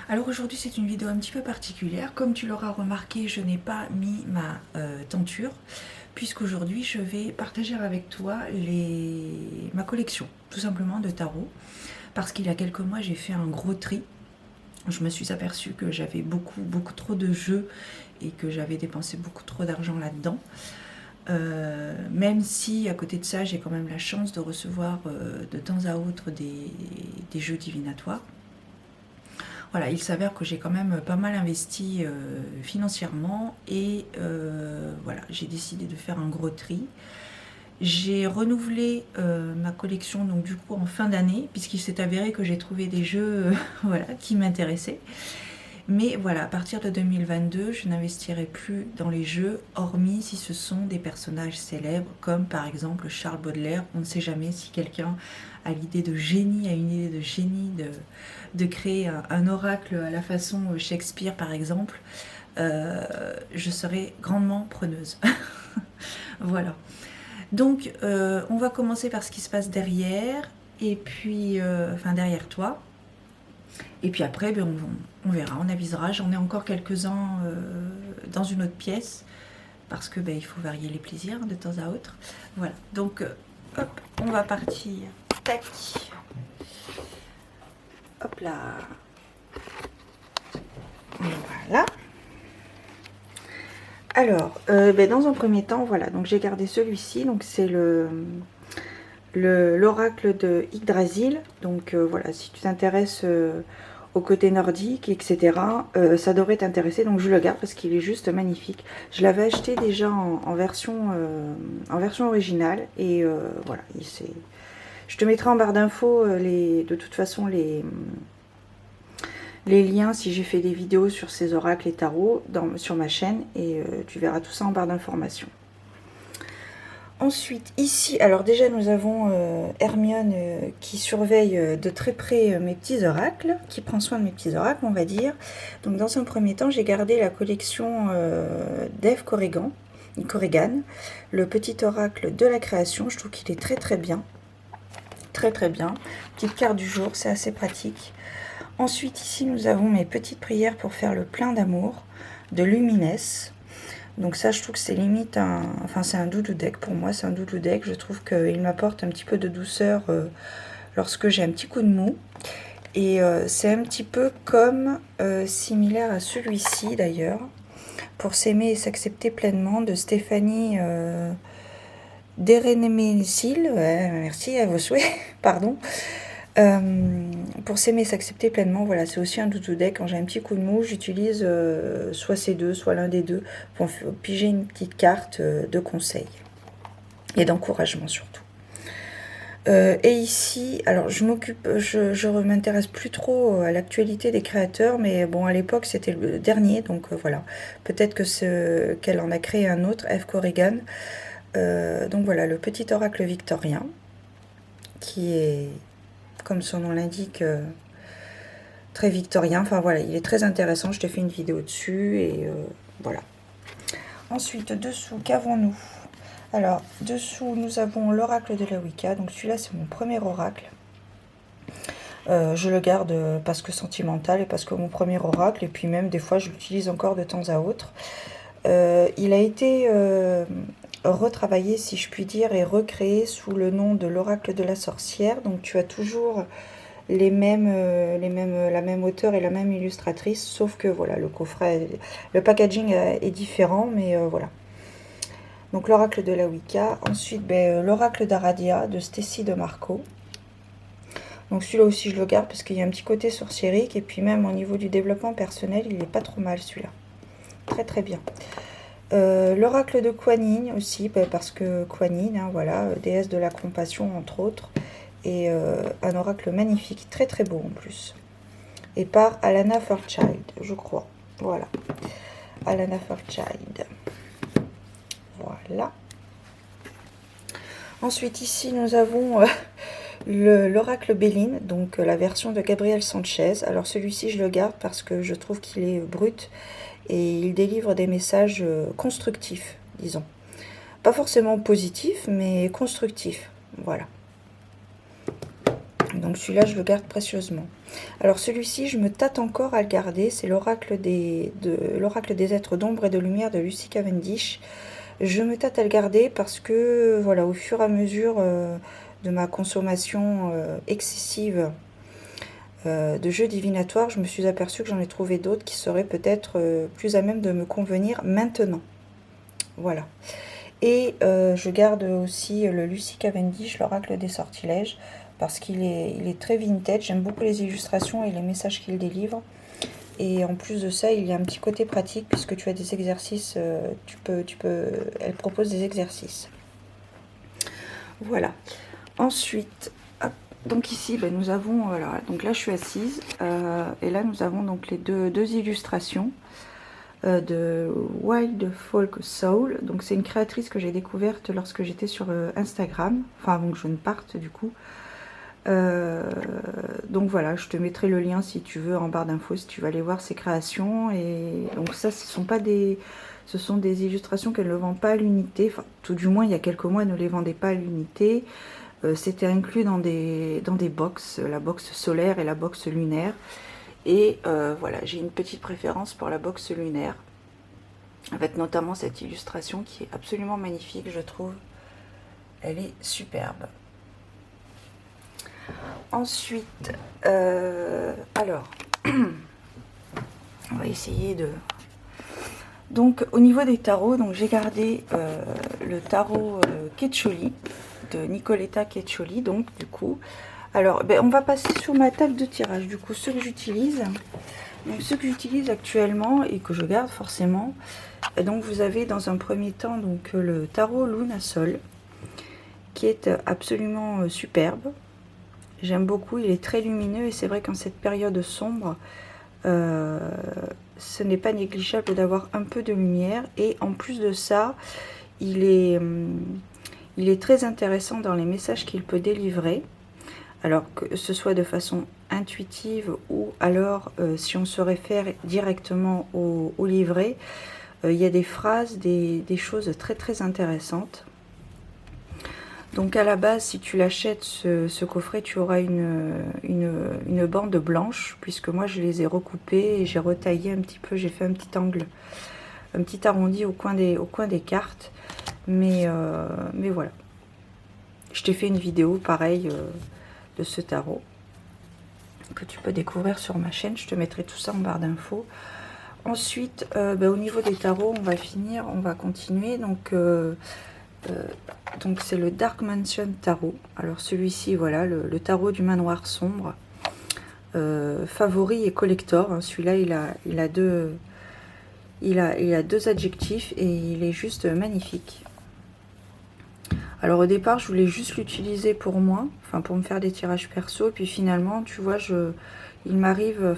Alors aujourd'hui c'est une vidéo un petit peu particulière. Comme tu l'auras remarqué, je n'ai pas mis ma tenture, puisqu'aujourd'hui je vais partager avec toi ma collection, tout simplement de tarot. Parce qu'il y a quelques mois j'ai fait un gros tri. Je me suis aperçue que j'avais beaucoup trop de jeux et que j'avais dépensé beaucoup trop d'argent là-dedans. Même si à côté de ça j'ai quand même la chance de recevoir de temps à autre des jeux divinatoires. Voilà, il s'avère que j'ai quand même pas mal investi financièrement et voilà, j'ai décidé de faire un gros tri. J'ai renouvelé ma collection donc du coup en fin d'année, puisqu'il s'est avéré que j'ai trouvé des jeux voilà, qui m'intéressaient. Mais voilà, à partir de 2022, je n'investirai plus dans les jeux, hormis si ce sont des personnages célèbres, comme par exemple Charles Baudelaire. On ne sait jamais si quelqu'un a l'idée de génie, a une idée de génie de créer un oracle à la façon Shakespeare par exemple. Je serai grandement preneuse. Voilà. Donc, on va commencer par ce qui se passe derrière, et puis, enfin derrière toi. Et puis après, ben, on verra, on avisera. J'en ai encore quelques-uns dans une autre pièce, parce que ben, il faut varier les plaisirs de temps à autre. Voilà, donc hop, on va partir. Tac. Hop là. Voilà. Alors, ben, dans un premier temps, voilà, donc j'ai gardé celui-ci, donc c'est l'oracle de Yggdrasil. Donc voilà, si tu t'intéresses au côté nordique, etc., ça devrait t'intéresser. Donc je le garde parce qu'il est juste magnifique. Je l'avais acheté déjà en version originale. Et voilà, je te mettrai en barre d'infos de toute façon les liens si j'ai fait des vidéos sur ces oracles et tarots sur ma chaîne. Et tu verras tout ça en barre d'informations. Ensuite, ici, alors déjà nous avons Hermione qui surveille de très près mes petits oracles, qui prend soin de mes petits oracles, on va dire. Donc dans un premier temps, j'ai gardé la collection d'Eve Corrigan, le petit oracle de la création. Je trouve qu'il est très bien, très bien. Petite carte du jour, c'est assez pratique. Ensuite, ici, nous avons mes petites prières pour faire le plein d'amour de Lumines. Donc ça, je trouve que c'est limite enfin c'est un doudou deck pour moi, c'est un doudou deck. Je trouve qu'il m'apporte un petit peu de douceur lorsque j'ai un petit coup de mou. Et c'est un petit peu comme, similaire à celui-ci d'ailleurs, pour s'aimer et s'accepter pleinement, de Stéphanie Derenemesil, merci à vos souhaits, pardon. Pour s'aimer et s'accepter pleinement, voilà, c'est aussi un doudou deck. Quand j'ai un petit coup de mou, j'utilise soit ces deux, soit l'un des deux, pour piger une petite carte de conseil et d'encouragement surtout. Et ici, alors je m'intéresse plus trop à l'actualité des créateurs, mais bon, à l'époque c'était le dernier, donc voilà. Peut-être que qu'elle en a créé un autre, Eve Corrigan. Donc voilà, le petit oracle victorien, qui est, comme son nom l'indique, très victorien. Enfin voilà, il est très intéressant. Je te fais une vidéo dessus et voilà. Ensuite, dessous, qu'avons-nous? Alors, dessous, nous avons l'oracle de la Wicca. Donc celui-là, c'est mon premier oracle. Je le garde parce que sentimental et parce que mon premier oracle. Et puis même, des fois, je l'utilise encore de temps à autre. Il a été retravaillé, si je puis dire, et recréé sous le nom de l'oracle de la sorcière. Donc tu as toujours la même auteure et la même illustratrice, sauf que voilà, le coffret, le packaging est différent, mais voilà. Donc l'oracle de la Wicca. Ensuite, l'oracle d'Aradia de Stécie de Marco. Donc celui-là aussi je le garde parce qu'il y a un petit côté sorciérique, et puis même au niveau du développement personnel, il est pas trop mal celui-là. Très bien. L'oracle de Kuan Yin aussi, parce que Kuan Yin, hein, voilà, déesse de la compassion entre autres, et un oracle magnifique, très beau en plus. Et par Alana Fairchild, je crois. Voilà. Alana Fairchild. Voilà. Ensuite, ici, nous avons l'oracle Béline, donc la version de Gabriel Sanchez. Alors celui-ci, je le garde parce que je trouve qu'il est brut et il délivre des messages constructifs, disons. Pas forcément positifs, mais constructifs. Voilà. Donc celui-là, je le garde précieusement. Alors celui-ci, je me tâte encore à le garder. C'est l'oracle des êtres d'ombre et de lumière de Lucy Cavendish. Je me tâte à le garder parce que, voilà, au fur et à mesure de ma consommation excessive de jeux divinatoires, je me suis aperçue que j'en ai trouvé d'autres qui seraient peut-être plus à même de me convenir maintenant. Voilà. Et je garde aussi le Lucy Cavendish, l'oracle des sortilèges, parce qu'il est très vintage. J'aime beaucoup les illustrations et les messages qu'il délivre. Et en plus de ça, il y a un petit côté pratique, puisque tu as des exercices, elle propose des exercices. Voilà. Ensuite, hop, donc ici, ben, nous avons, voilà, donc là je suis assise, et là nous avons donc les deux illustrations de Wild Folk Soul. Donc c'est une créatrice que j'ai découverte lorsque j'étais sur Instagram, enfin avant que je ne parte du coup. Donc voilà, je te mettrai le lien si tu veux en barre d'infos, si tu vas aller voir ses créations. Et donc ça, ce sont des illustrations qu'elle ne vend pas à l'unité, enfin tout du moins il y a quelques mois elle ne les vendait pas à l'unité. C'était inclus dans des box, la box solaire et la box lunaire. Et voilà, j'ai une petite préférence pour la box lunaire, avec notamment cette illustration qui est absolument magnifique, je trouve. Elle est superbe. Ensuite, alors, on va essayer de... Donc, au niveau des tarots, donc j'ai gardé le tarot Quetcholi, de Nicoletta Quetcholi, donc du coup... Alors, ben, on va passer sur ma table de tirage, du coup, ceux que j'utilise. Donc, ceux que j'utilise actuellement et que je garde forcément. Donc, vous avez dans un premier temps donc le tarot Luna Sol, qui est absolument superbe. J'aime beaucoup, il est très lumineux et c'est vrai qu'en cette période sombre, ce n'est pas négligeable d'avoir un peu de lumière. Et en plus de ça, il est très intéressant dans les messages qu'il peut délivrer. Alors que ce soit de façon intuitive ou alors si on se réfère directement au livret, il y a des phrases, des choses très très intéressantes. Donc à la base, si tu l'achètes, ce coffret, tu auras une bande blanche, puisque moi je les ai recoupés et j'ai retaillé un petit peu, j'ai fait un petit angle, un petit arrondi au coin des cartes. Mais voilà. Je t'ai fait une vidéo pareil de ce tarot que tu peux découvrir sur ma chaîne. Je te mettrai tout ça en barre d'infos. Ensuite, au niveau des tarots, on va continuer. Donc c'est le Dark Mansion Tarot. Alors celui-ci, voilà, le tarot du manoir sombre. Favori et collector. Hein. Celui-là, il a deux adjectifs et il est juste magnifique. Alors au départ, je voulais juste l'utiliser pour moi, enfin pour me faire des tirages perso. Et puis finalement, tu vois, il m'arrive.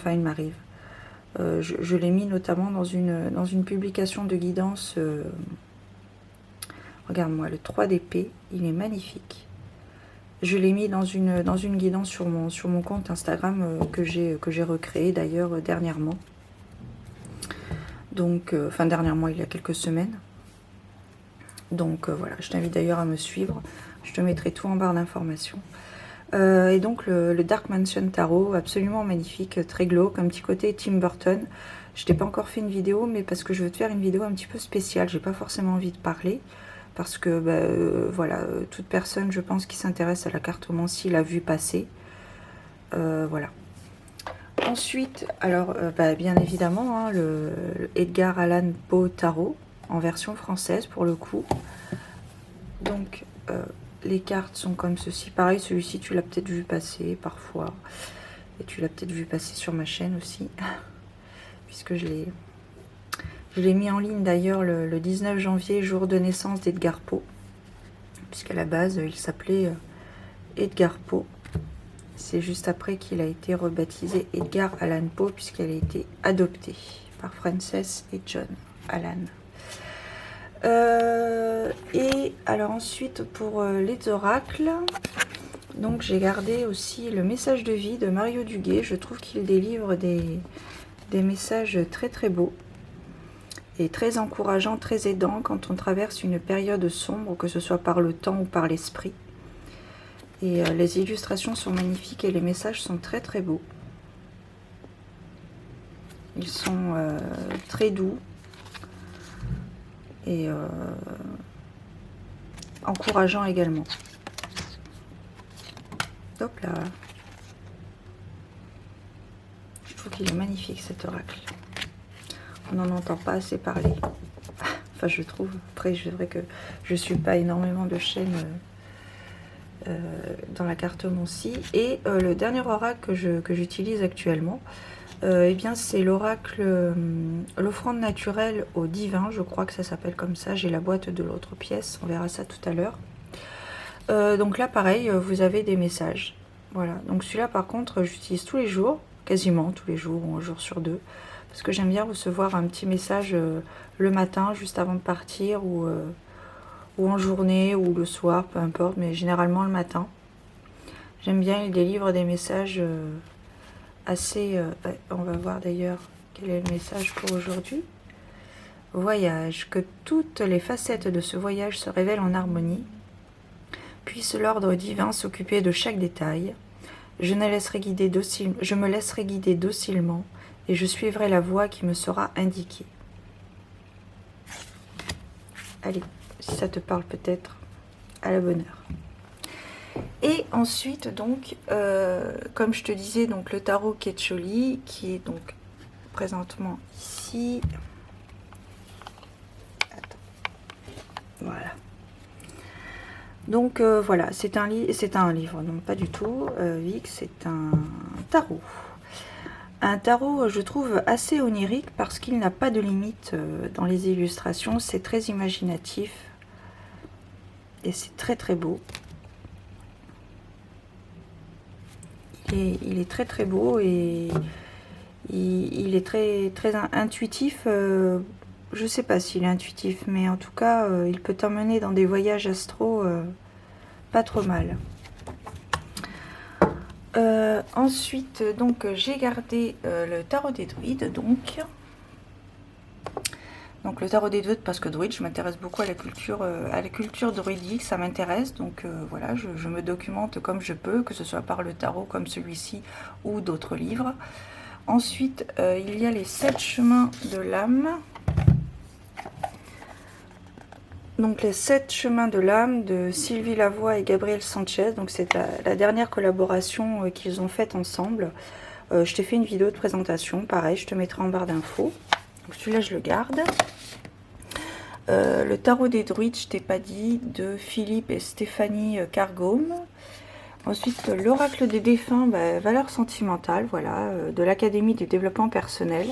Je l'ai mis notamment dans une publication de guidance. Regarde-moi, le 3 d'épée, il est magnifique. Je l'ai mis dans une guidance sur mon compte Instagram que j'ai recréé d'ailleurs dernièrement. Donc, dernièrement, il y a quelques semaines. Donc voilà, je t'invite d'ailleurs à me suivre. Je te mettrai tout en barre d'informations. Et donc le Dark Mansion Tarot, absolument magnifique, très glauque, un petit côté Tim Burton. Je t'ai pas encore fait une vidéo, mais parce que je veux te faire une vidéo un petit peu spéciale. J'ai pas forcément envie de parler. Parce que voilà, toute personne, je pense, qui s'intéresse à la cartomancie l'a vu passer. Voilà. Ensuite, alors, bien évidemment, hein, le Edgar Allan Poe Tarot, en version française pour le coup. Donc, les cartes sont comme ceci. Pareil, celui-ci, tu l'as peut-être vu passer parfois. Et tu l'as peut-être vu passer sur ma chaîne aussi. Puisque je l'ai mis en ligne d'ailleurs le 19 janvier, jour de naissance d'Edgar Poe. Puisqu'à la base, il s'appelait Edgar Poe. C'est juste après qu'il a été rebaptisé Edgar Allan Poe, puisqu'elle a été adoptée par Frances et John Allan. Et alors ensuite, pour les oracles, donc j'ai gardé aussi le message de vie de Mario Duguay. Je trouve qu'il délivre des messages très très beaux et très encourageants, très aidants quand on traverse une période sombre, que ce soit par le temps ou par l'esprit. Et les illustrations sont magnifiques et les messages sont très très beaux. Ils sont très doux et encourageants également. Hop là. Je trouve qu'il est magnifique cet oracle. On n'en entend pas assez parler. Enfin, je trouve. Après, c'est vrai que je ne suis pas énormément de chaînes dans la cartomancie. Et le dernier oracle que j'utilise actuellement, eh bien, c'est l'oracle l'offrande naturelle au divin. Je crois que ça s'appelle comme ça. J'ai la boîte de l'autre pièce. On verra ça tout à l'heure. Donc là, pareil, vous avez des messages. Voilà. Donc celui-là, par contre, j'utilise tous les jours. Quasiment tous les jours, ou un jour sur deux. Parce que j'aime bien recevoir un petit message le matin, juste avant de partir, ou en journée, ou le soir, peu importe, mais généralement le matin. J'aime bien, il délivre des messages assez... ouais, on va voir d'ailleurs quel est le message pour aujourd'hui. Voyage, que toutes les facettes de ce voyage se révèlent en harmonie. Puisse l'ordre divin s'occuper de chaque détail. Je me laisserai guider docilement et je suivrai la voie qui me sera indiquée. Allez, si ça te parle peut-être, à la bonne heure. Et ensuite, donc, comme je te disais, donc le tarot Quetzalcoatl, qui est donc présentement ici. Attends. Voilà. Donc voilà, c'est un livre, non pas du tout, Vic, c'est un tarot. Un tarot, je trouve, assez onirique parce qu'il n'a pas de limite dans les illustrations, c'est très imaginatif et c'est très très beau. Il est très très beau et il est très, très intuitif. Je ne sais pas s'il est intuitif, mais en tout cas, il peut t'emmener dans des voyages astro pas trop mal. Ensuite, donc, j'ai gardé le tarot des druides, donc le tarot des druides, parce que druide, je m'intéresse beaucoup à la culture druidique, ça m'intéresse, donc voilà, je me documente comme je peux, que ce soit par le tarot comme celui-ci ou d'autres livres. Ensuite, il y a les 7 chemins de l'âme. Donc les 7 chemins de l'âme de Sylvie Lavoie et Gabriel Sanchez. Donc c'est la dernière collaboration qu'ils ont faite ensemble. Je t'ai fait une vidéo de présentation, pareil, je te mettrai en barre d'infos. Donc celui-là je le garde. Le tarot des druides, je t'ai pas dit, de Philippe et Stéphanie Cargome. Ensuite, l'oracle des défunts, valeurs sentimentales, voilà, de l'Académie du développement personnel.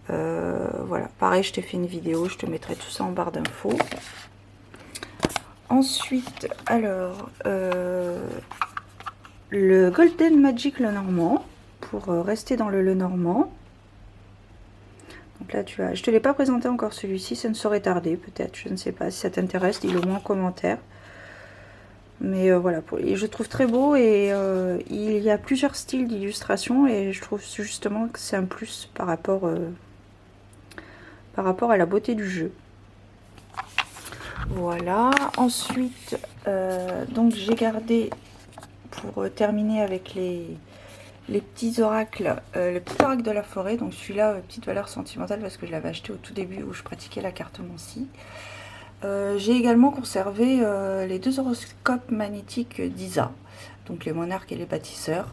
Voilà, pareil, je t'ai fait une vidéo, je te mettrai tout ça en barre d'infos. Ensuite, alors, le Golden Magic Lenormand, pour rester dans le Lenormand. Donc là, je ne te l'ai pas présenté encore celui-ci, ça ne saurait tarder peut-être, je ne sais pas si ça t'intéresse, dis-le moi en commentaire. Mais voilà, je trouve très beau et il y a plusieurs styles d'illustration et je trouve justement que c'est un plus par rapport à la beauté du jeu. Voilà, ensuite, donc j'ai gardé, pour terminer avec les petits oracles, le petit oracle de la forêt, donc celui-là, petite valeur sentimentale parce que je l'avais acheté au tout début où je pratiquais la cartomancie. J'ai également conservé les 2 horoscopes magnétiques d'Isa, donc les monarques et les bâtisseurs.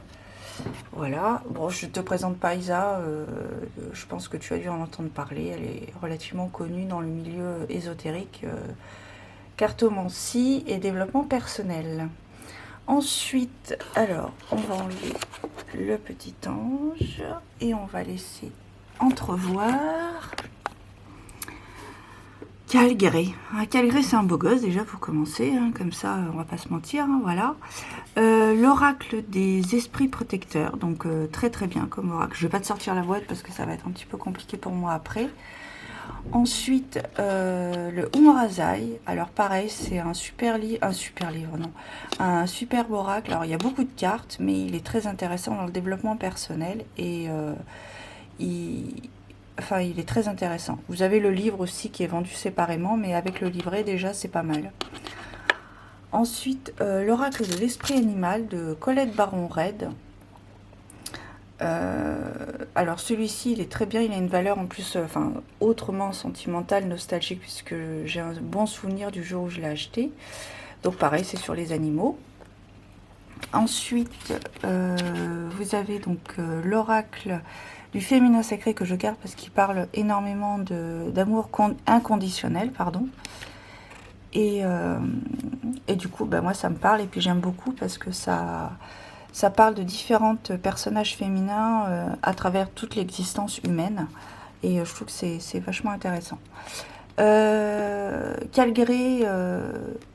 Voilà, bon, je ne te présente pas Isa, je pense que tu as dû en entendre parler, elle est relativement connue dans le milieu ésotérique, cartomancie et développement personnel. Ensuite, alors, on va enlever le petit ange et on va laisser entrevoir Calgré. Calgré, c'est un beau gosse déjà pour commencer, hein, comme ça on va pas se mentir, hein, voilà. L'oracle des esprits protecteurs, donc très très bien comme oracle. Je vais pas te sortir la boîte parce que ça va être un petit peu compliqué pour moi après. Ensuite, le Umorazai. Alors pareil, c'est un superbe oracle. Alors il y a beaucoup de cartes, mais il est très intéressant dans le développement personnel et il est très intéressant. Vous avez le livre aussi qui est vendu séparément, mais avec le livret déjà c'est pas mal. Ensuite, l'oracle de l'esprit animal de Colette Baron-Red. Alors celui-ci, il est très bien, il a une valeur en plus, enfin, autrement sentimentale, nostalgique, puisque j'ai un bon souvenir du jour où je l'ai acheté. Donc pareil, c'est sur les animaux. Ensuite, vous avez donc l'oracle du féminin sacré que je garde parce qu'il parle énormément d'amour inconditionnel, pardon. Et du coup, bah, moi, ça me parle et puis j'aime beaucoup parce que ça parle de différents personnages féminins à travers toute l'existence humaine. Et je trouve que c'est vachement intéressant. Calgré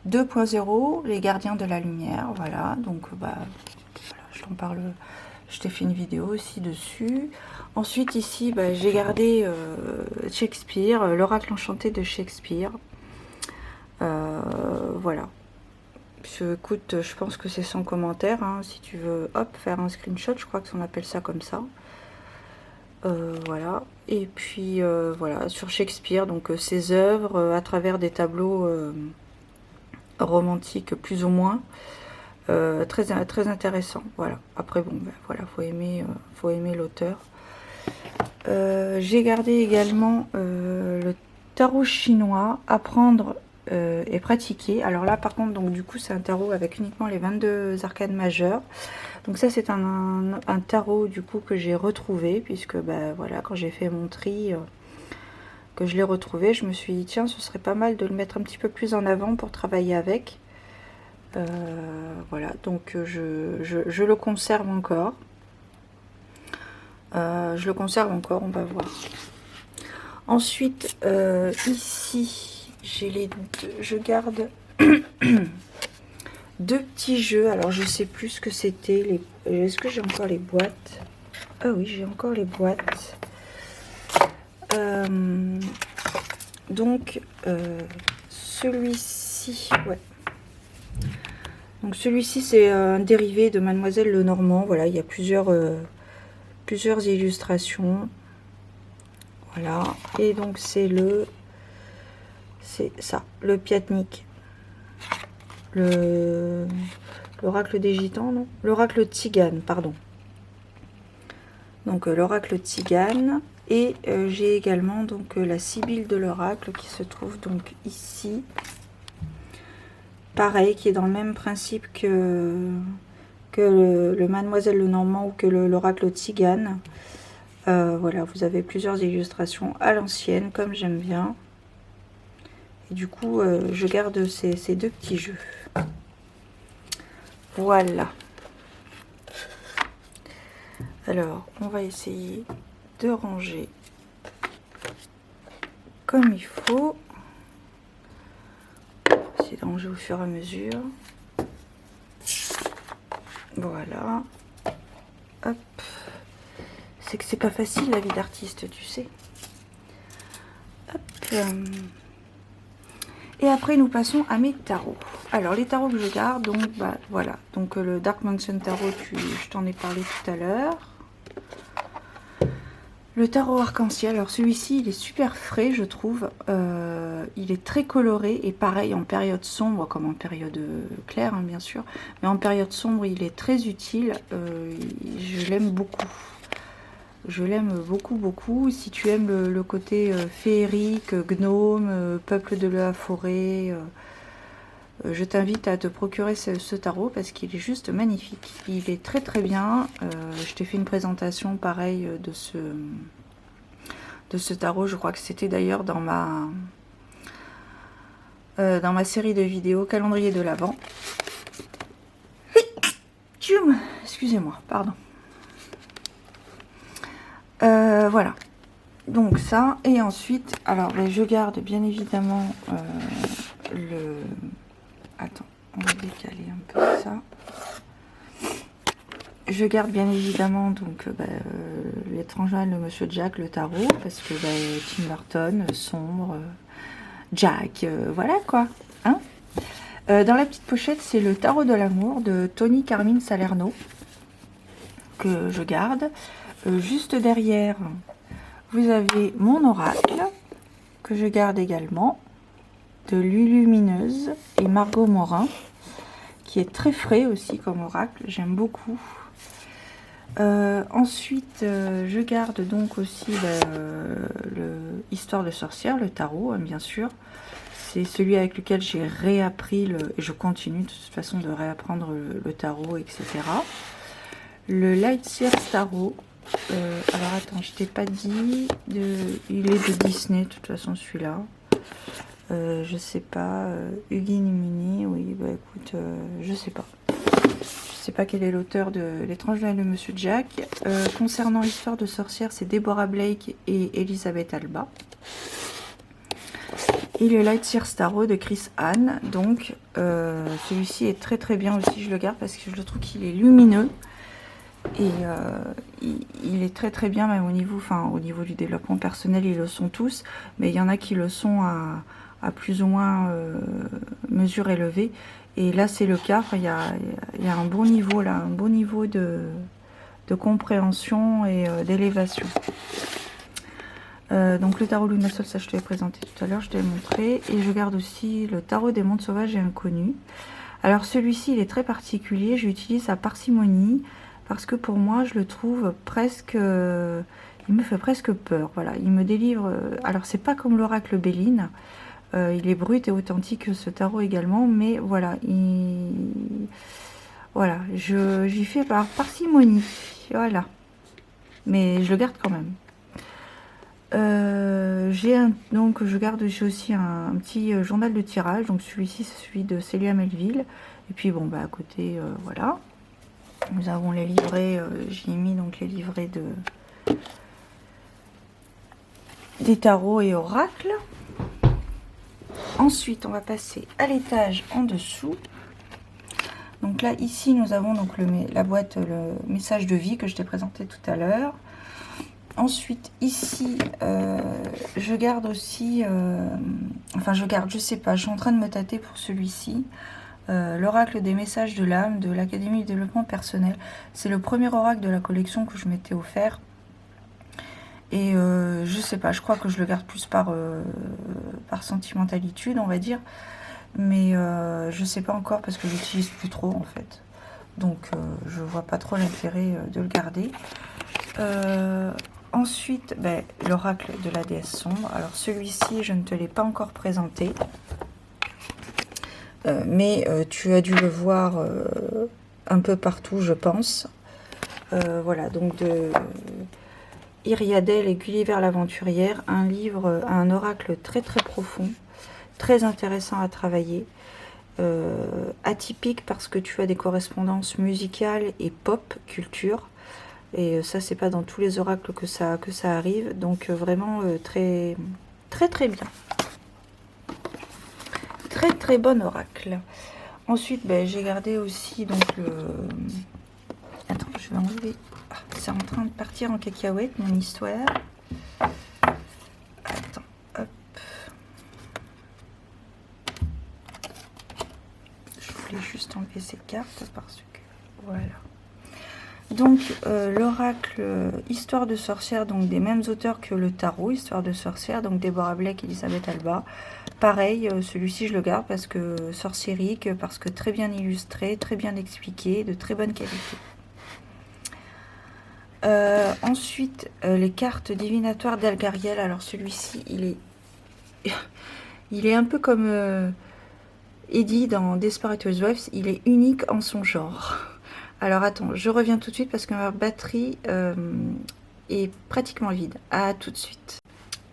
2.0, les gardiens de la lumière, voilà, donc bah, voilà, je t'en parle, je t'ai fait une vidéo aussi dessus. Ensuite ici, bah, j'ai gardé Shakespeare, l'oracle enchanté de Shakespeare, voilà. Écoute, je pense que c'est sans commentaire, hein, si tu veux, hop, faire un screenshot, je crois qu'on appelle ça comme ça. Voilà, et puis voilà, sur Shakespeare, donc ses œuvres à travers des tableaux romantiques plus ou moins, très intéressant. Voilà, après bon, ben, voilà, faut aimer l'auteur. J'ai gardé également le tarot chinois, apprendre et pratiquer. Alors là par contre, donc du coup c'est un tarot avec uniquement les 22 arcanes majeures. Donc ça c'est un tarot du coup que j'ai retrouvé, puisque bah, voilà, quand j'ai fait mon tri, que je l'ai retrouvé, je me suis dit tiens, ce serait pas mal de le mettre un petit peu plus en avant pour travailler avec. Voilà, donc je le conserve encore. Je le conserve encore, on va voir. Ensuite, ici, j'ai les deux, je garde deux petits jeux. Alors, je sais plus ce que c'était. Est-ce que j'ai encore les boîtes? Ah oui, j'ai encore les boîtes. Donc, celui-ci, ouais. Donc, celui-ci, c'est un dérivé de Mademoiselle Lenormand. Voilà, il y a plusieurs illustrations. Voilà, et donc c'est ça, le Piatnik, l'oracle des gitans, non, l'oracle tzigane, pardon. Donc l'oracle tzigane, et j'ai également donc la sibylle de l'oracle qui se trouve donc ici, pareil, qui est dans le même principe que le Mademoiselle Lenormand ou que l'oracle tzigane. Voilà, vous avez plusieurs illustrations à l'ancienne, comme j'aime bien. Et du coup, je garde ces deux petits jeux. Voilà. Alors, on va essayer de ranger comme il faut. On va essayer de ranger au fur et à mesure. Voilà. Hop. C'est que c'est pas facile la vie d'artiste, tu sais. Hop. Et après nous passons à mes tarots. Alors les tarots que je garde, donc bah, voilà. Donc le Dark Mansion Tarot, je t'en ai parlé tout à l'heure. Le tarot arc-en-ciel, alors celui-ci il est super frais je trouve. Il est très coloré et pareil en période sombre comme en période claire hein, bien sûr. Mais en période sombre il est très utile. Je l'aime beaucoup. Je l'aime beaucoup, beaucoup. Si tu aimes le côté féerique, gnome, peuple de la forêt, je t'invite à te procurer ce tarot parce qu'il est juste magnifique. Il est très très bien. Je t'ai fait une présentation pareille de ce tarot. Je crois que c'était d'ailleurs dans ma série de vidéos calendrier de l'Avent. Excusez-moi, pardon. Voilà, donc ça, et ensuite, alors ben, je garde bien évidemment attends, on va décaler un peu ça. Je garde bien évidemment donc l'étrange Noël de Monsieur Jack, le tarot, parce que Tim Burton, sombre, Jack, voilà quoi, hein. Dans la petite pochette, c'est le tarot de l'amour de Tony Carmine Salerno, que je garde. Juste derrière, vous avez mon oracle, que je garde également, de Lulumineuse et Margot Morin. qui est très frais aussi comme oracle, j'aime beaucoup. Ensuite, je garde donc aussi Histoire de sorcière, le tarot, hein, bien sûr. C'est celui avec lequel j'ai réappris, et je continue de toute façon de réapprendre le tarot, etc. Le Lightyear Tarot. Alors attends, je t'ai pas dit, il est de Disney, de toute façon celui-là. Je sais pas, Hugin Muni, oui, bah écoute, je sais pas. Je sais pas quel est l'auteur de L'étrange Noël de Monsieur Jack. Concernant Histoire de sorcière, c'est Deborah Blake et Elisabeth Alba. Et le Lightyear Tarot de Chris Hahn. Donc, celui-ci est très très bien aussi, je le garde parce que je le trouve qu'il est lumineux. Et il est très très bien, même au niveau du développement personnel, ils le sont tous. Mais il y en a qui le sont à plus ou moins mesure élevée. Et là, c'est le cas. Enfin, il y a un bon niveau là, un bon niveau de compréhension et d'élévation. Donc le tarot Lunasol, ça je te l'ai présenté tout à l'heure, je te l'ai montré. Et je garde aussi le tarot des mondes sauvages et inconnus. Alors celui-ci, il est très particulier. Je l'utilise à parcimonie parce que pour moi, je le trouve presque... il me fait presque peur. Voilà, il me délivre... alors c'est pas comme l'oracle Béline. Il est brut et authentique, ce tarot également, mais voilà, voilà, j'y fais par parcimonie, voilà, mais je le garde quand même. Donc je garde aussi un petit journal de tirage, donc celui-ci c'est celui de Célia Melville, et puis bon bah à côté, voilà, nous avons les livrets, j'ai mis donc les livrets des tarots et oracles. Ensuite, on va passer à l'étage en dessous. Donc là, ici, nous avons donc la boîte, le message de vie que je t'ai présenté tout à l'heure. Ensuite, ici, je garde aussi... je sais pas, je suis en train de me tâter pour celui-ci. L'oracle des messages de l'âme de l'Académie du développement personnel. C'est le premier oracle de la collection que je m'étais offert. Et je sais pas, je crois que je le garde plus par sentimentalitude, on va dire. Mais je sais pas encore parce que j'utilise plus trop en fait. Donc je vois pas trop l'intérêt de le garder. Ensuite, l'oracle de la déesse sombre. Alors celui-ci, je ne te l'ai pas encore présenté. Mais tu as dû le voir un peu partout, je pense. Voilà, donc de... Iriadel et Gulliver l'aventurière, un oracle très très profond, très intéressant à travailler, atypique parce que tu as des correspondances musicales et pop culture, et ça c'est pas dans tous les oracles que ça arrive, donc vraiment très très très bien, très très bon oracle. Ensuite j'ai gardé aussi donc le... Attends, je vais enlever... C'est en train de partir en cacahuète, mon histoire. Attends, hop. Je voulais juste enlever ces cartes parce que... Voilà. Donc, l'oracle Histoire de sorcière, donc des mêmes auteurs que le tarot, Histoire de sorcière, donc Deborah Blake, Elisabeth Alba. Pareil, celui-ci je le garde parce que sorciérique, parce que très bien illustré, très bien expliqué, de très bonne qualité. Ensuite, les cartes divinatoires d'Algariel. Alors celui-ci, il est un peu comme Eddie dans Desperate Housewives. Il est unique en son genre. Alors attends, je reviens tout de suite parce que ma batterie est pratiquement vide. À tout de suite.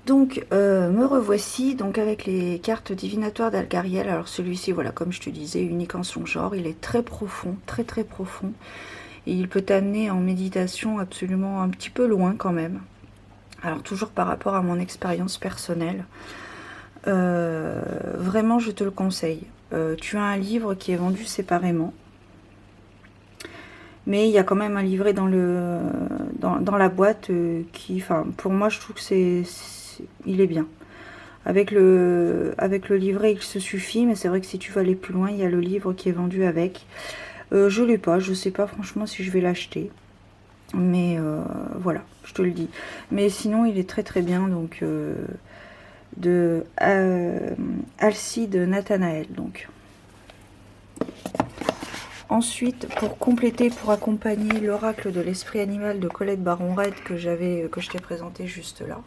Donc, me revoici donc avec les cartes divinatoires d'Algariel. Alors celui-ci, voilà, comme je te disais, unique en son genre. Il est très profond, très très profond. Et il peut t'amener en méditation absolument un petit peu loin quand même. Alors toujours par rapport à mon expérience personnelle. Vraiment, je te le conseille. Tu as un livre qui est vendu séparément. Mais il y a quand même un livret dans la boîte qui, enfin, pour moi, je trouve que il est bien. Avec le livret, il se suffit. Mais c'est vrai que si tu veux aller plus loin, il y a le livre qui est vendu avec. Je l'ai pas, je sais pas franchement si je vais l'acheter. Mais voilà, je te le dis. Mais sinon, il est très très bien. Donc, de Alcide Nathanaël. Donc. Ensuite, pour compléter, pour accompagner l'oracle de l'esprit animal de Colette Baron-Red que je t'ai présenté juste là,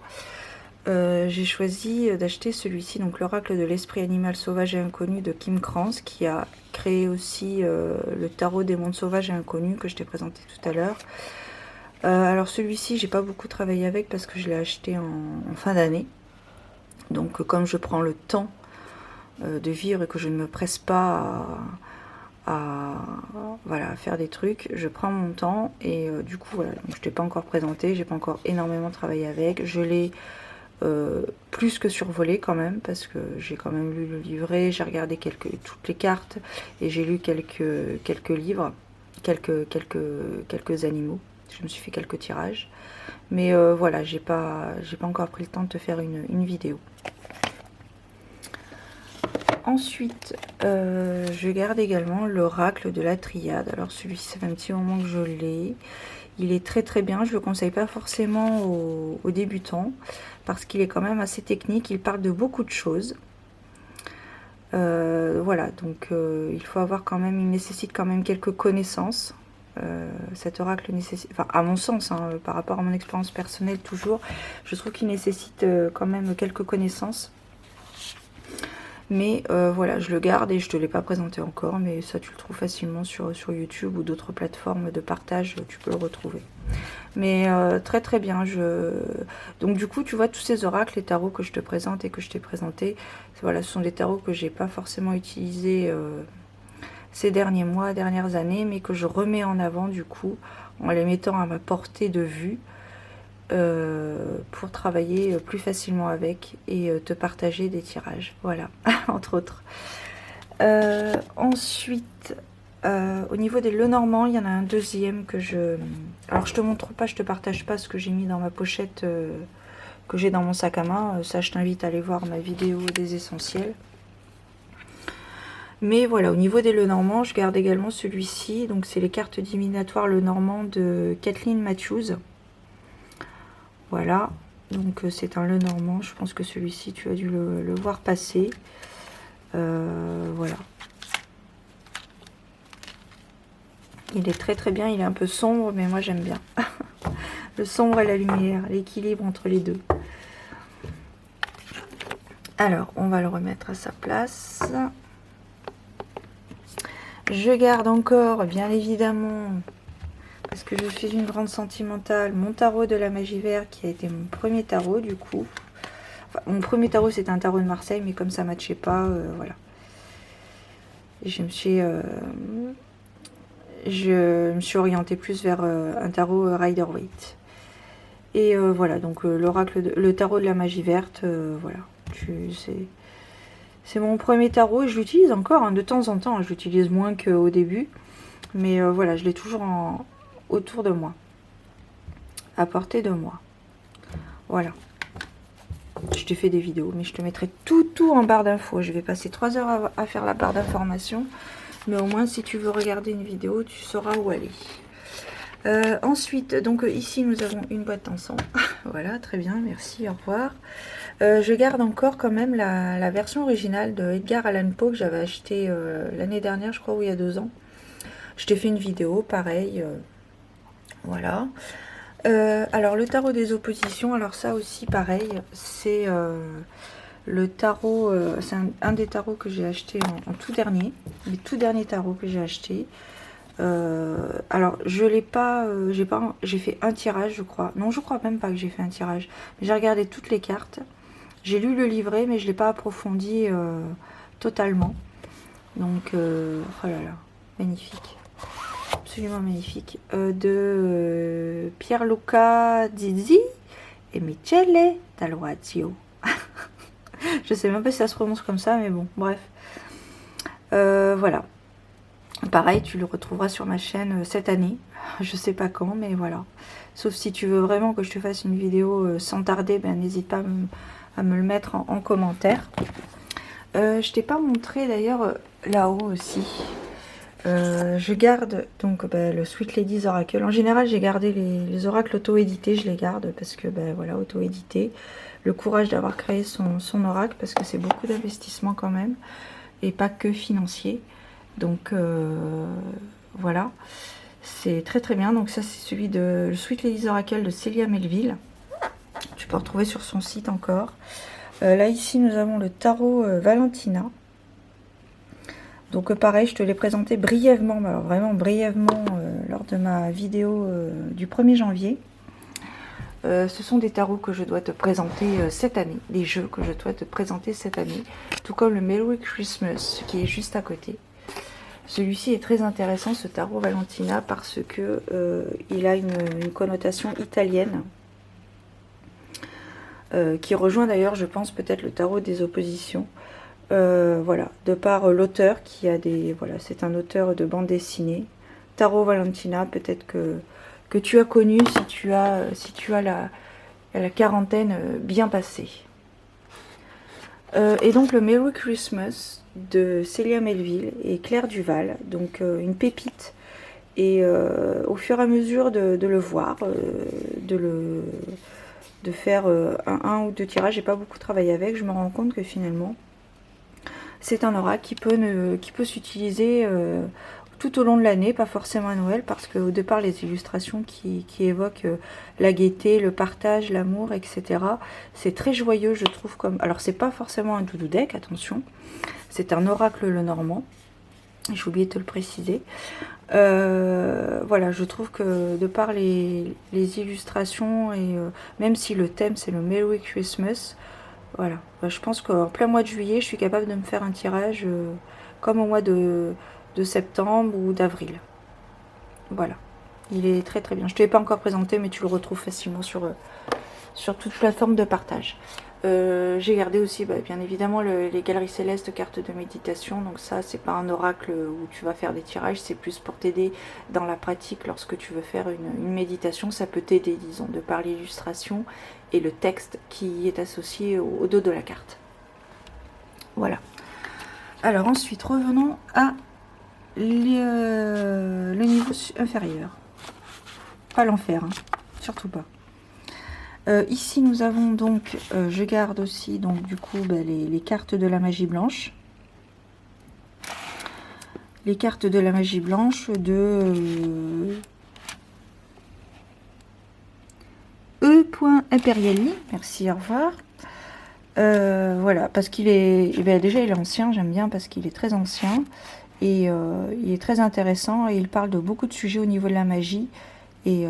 j'ai choisi d'acheter celui-ci, donc l'oracle de l'esprit animal sauvage et inconnu de Kim Krans, qui a créé aussi le tarot des mondes sauvages et inconnus que je t'ai présenté tout à l'heure. Alors celui-ci, j'ai pas beaucoup travaillé avec parce que je l'ai acheté en fin d'année. Donc comme je prends le temps de vivre et que je ne me presse pas voilà, à faire des trucs, je prends mon temps et du coup voilà, donc je t'ai pas encore présenté, j'ai pas encore énormément travaillé avec, je l'ai plus que survolé quand même parce que j'ai quand même lu le livret, j'ai regardé toutes les cartes et j'ai lu quelques livres, quelques animaux, je me suis fait quelques tirages, mais voilà, j'ai pas encore pris le temps de te faire une vidéo. Ensuite, je garde également l'oracle de la triade. Alors celui-ci, ça fait un petit moment que je l'ai. Il est très très bien. Je ne le conseille pas forcément aux débutants parce qu'il est quand même assez technique. Il parle de beaucoup de choses. Voilà, donc il faut avoir quand même, il nécessite quand même quelques connaissances. Cet oracle nécessite, enfin à mon sens, hein, par rapport à mon expérience personnelle toujours, je trouve qu'il nécessite quand même quelques connaissances. Mais voilà, je le garde et je ne te l'ai pas présenté encore, mais ça tu le trouves facilement sur YouTube ou d'autres plateformes de partage, tu peux le retrouver. Mais très très bien. Donc du coup, tu vois, tous ces oracles, les tarots que je te présente et que je t'ai présenté, voilà, ce sont des tarots que j'ai pas forcément utilisés ces derniers mois, dernières années, mais que je remets en avant du coup, en les mettant à ma portée de vue. Pour travailler plus facilement avec et te partager des tirages, voilà, entre autres. Ensuite, au niveau des Lenormand, il y en a un deuxième que alors je te montre pas, je te partage pas ce que j'ai mis dans ma pochette que j'ai dans mon sac à main, ça je t'invite à aller voir ma vidéo des essentiels. Mais voilà, au niveau des Lenormand, je garde également celui-ci, donc c'est les cartes divinatoires Lenormand de Kathleen Matthews. Voilà, donc c'est un Lenormand, je pense que celui-ci tu as dû le voir passer. Voilà. Il est très très bien, il est un peu sombre, mais moi j'aime bien. Le sombre et la lumière, l'équilibre entre les deux. Alors, on va le remettre à sa place. Je garde encore, bien évidemment, parce que je suis une grande sentimentale, mon tarot de la magie verte qui a été mon premier tarot du coup. Enfin, mon premier tarot c'était un tarot de Marseille, mais comme ça ne matchait pas, voilà. Et je me suis orientée plus vers un tarot Rider-Waite. Et voilà, donc le tarot de la magie verte, voilà. C'est mon premier tarot et je l'utilise encore hein, de temps en temps. Je l'utilise moins qu'au début. Mais voilà, je l'ai toujours autour de moi. À portée de moi. Voilà. Je te fais des vidéos, mais je te mettrai tout en barre d'infos. Je vais passer 3 heures à faire la barre d'informations. Mais au moins, si tu veux regarder une vidéo, tu sauras où aller. Ensuite, donc ici, nous avons une boîte d'encens. Voilà, très bien, merci, au revoir. Je garde encore quand même la version originale de Edgar Allan Poe que j'avais acheté l'année dernière, je crois, ou il y a 2 ans. Je t'ai fait une vidéo, pareil. Voilà. Alors, le tarot des oppositions, alors ça aussi, pareil, c'est le tarot, c'est un des tarots que j'ai acheté en tout dernier, les tout derniers tarots que j'ai acheté. Alors je l'ai pas, j'ai fait un tirage je crois, non je crois même pas que j'ai fait un tirage, mais j'ai regardé toutes les cartes, j'ai lu le livret mais je l'ai pas approfondi totalement, donc oh là là, magnifique, absolument magnifique, de Pierluca Dizzi et Michele Dalwazio. Je sais même pas si ça se prononce comme ça, mais bon, bref, voilà. Pareil, tu le retrouveras sur ma chaîne cette année. Je sais pas quand, mais voilà. Sauf si tu veux vraiment que je te fasse une vidéo sans tarder, ben n'hésite pas à me le mettre en commentaire. Je t'ai pas montré d'ailleurs là-haut aussi. Je garde donc le Sweet Ladies Oracle. En général, j'ai gardé les oracles auto-édités. Je les garde parce que voilà, auto-édité. Le courage d'avoir créé son oracle parce que c'est beaucoup d'investissement quand même. Et pas que financier. Donc voilà, c'est très très bien. Donc ça c'est celui de le Sweet Ladies Oracle de Célia Melville. Tu peux retrouver sur son site encore. Là ici nous avons le tarot Valentina. Donc pareil, je te l'ai présenté brièvement, mais alors vraiment brièvement lors de ma vidéo du 1er janvier. Ce sont des tarots que je dois te présenter cette année, des jeux que je dois te présenter cette année, tout comme le Merry Christmas qui est juste à côté. Celui-ci est très intéressant, ce tarot Valentina, parce que il a une connotation italienne qui rejoint d'ailleurs, je pense, peut-être le tarot des oppositions. Voilà, de par l'auteur qui a des... Voilà, c'est un auteur de bande dessinée. Tarot Valentina, peut-être que tu as connu si tu as la quarantaine bien passée. Et donc le Merry Christmas de Célia Melville et Claire Duval, donc une pépite. Et au fur et à mesure de le voir, de faire un ou deux tirages, j'ai pas beaucoup travaillé avec, je me rends compte que finalement c'est un oracle qui peut s'utiliser tout au long de l'année, pas forcément à Noël, parce que au départ les illustrations qui évoquent la gaieté, le partage, l'amour, etc. C'est très joyeux, je trouve. Comme alors c'est pas forcément un doudou deck, attention, c'est un oracle le normand. J'ai oublié de te le préciser. Voilà, je trouve que de par les illustrations et même si le thème c'est le Merry Christmas, voilà, je pense qu'en plein mois de juillet, je suis capable de me faire un tirage comme au mois de septembre ou d'avril. Voilà, il est très très bien. Je ne te l'ai pas encore présenté, mais tu le retrouves facilement sur toute plateforme de partage. J'ai gardé aussi bien évidemment les galeries célestes cartes de méditation. Donc ça, c'est pas un oracle où tu vas faire des tirages, c'est plus pour t'aider dans la pratique lorsque tu veux faire une méditation. Ça peut t'aider, disons, de par l'illustration et le texte qui est associé au dos de la carte. Voilà. Alors ensuite, revenons à le niveau inférieur. Pas l'enfer, hein, surtout pas. Ici nous avons donc, je garde aussi donc du coup les cartes de la magie blanche. Les cartes de la magie blanche de E.Imperiali. Merci, au revoir. Voilà, parce qu'il est, déjà il est ancien, j'aime bien parce qu'il est très ancien. Et il est très intéressant et il parle de beaucoup de sujets au niveau de la magie. Et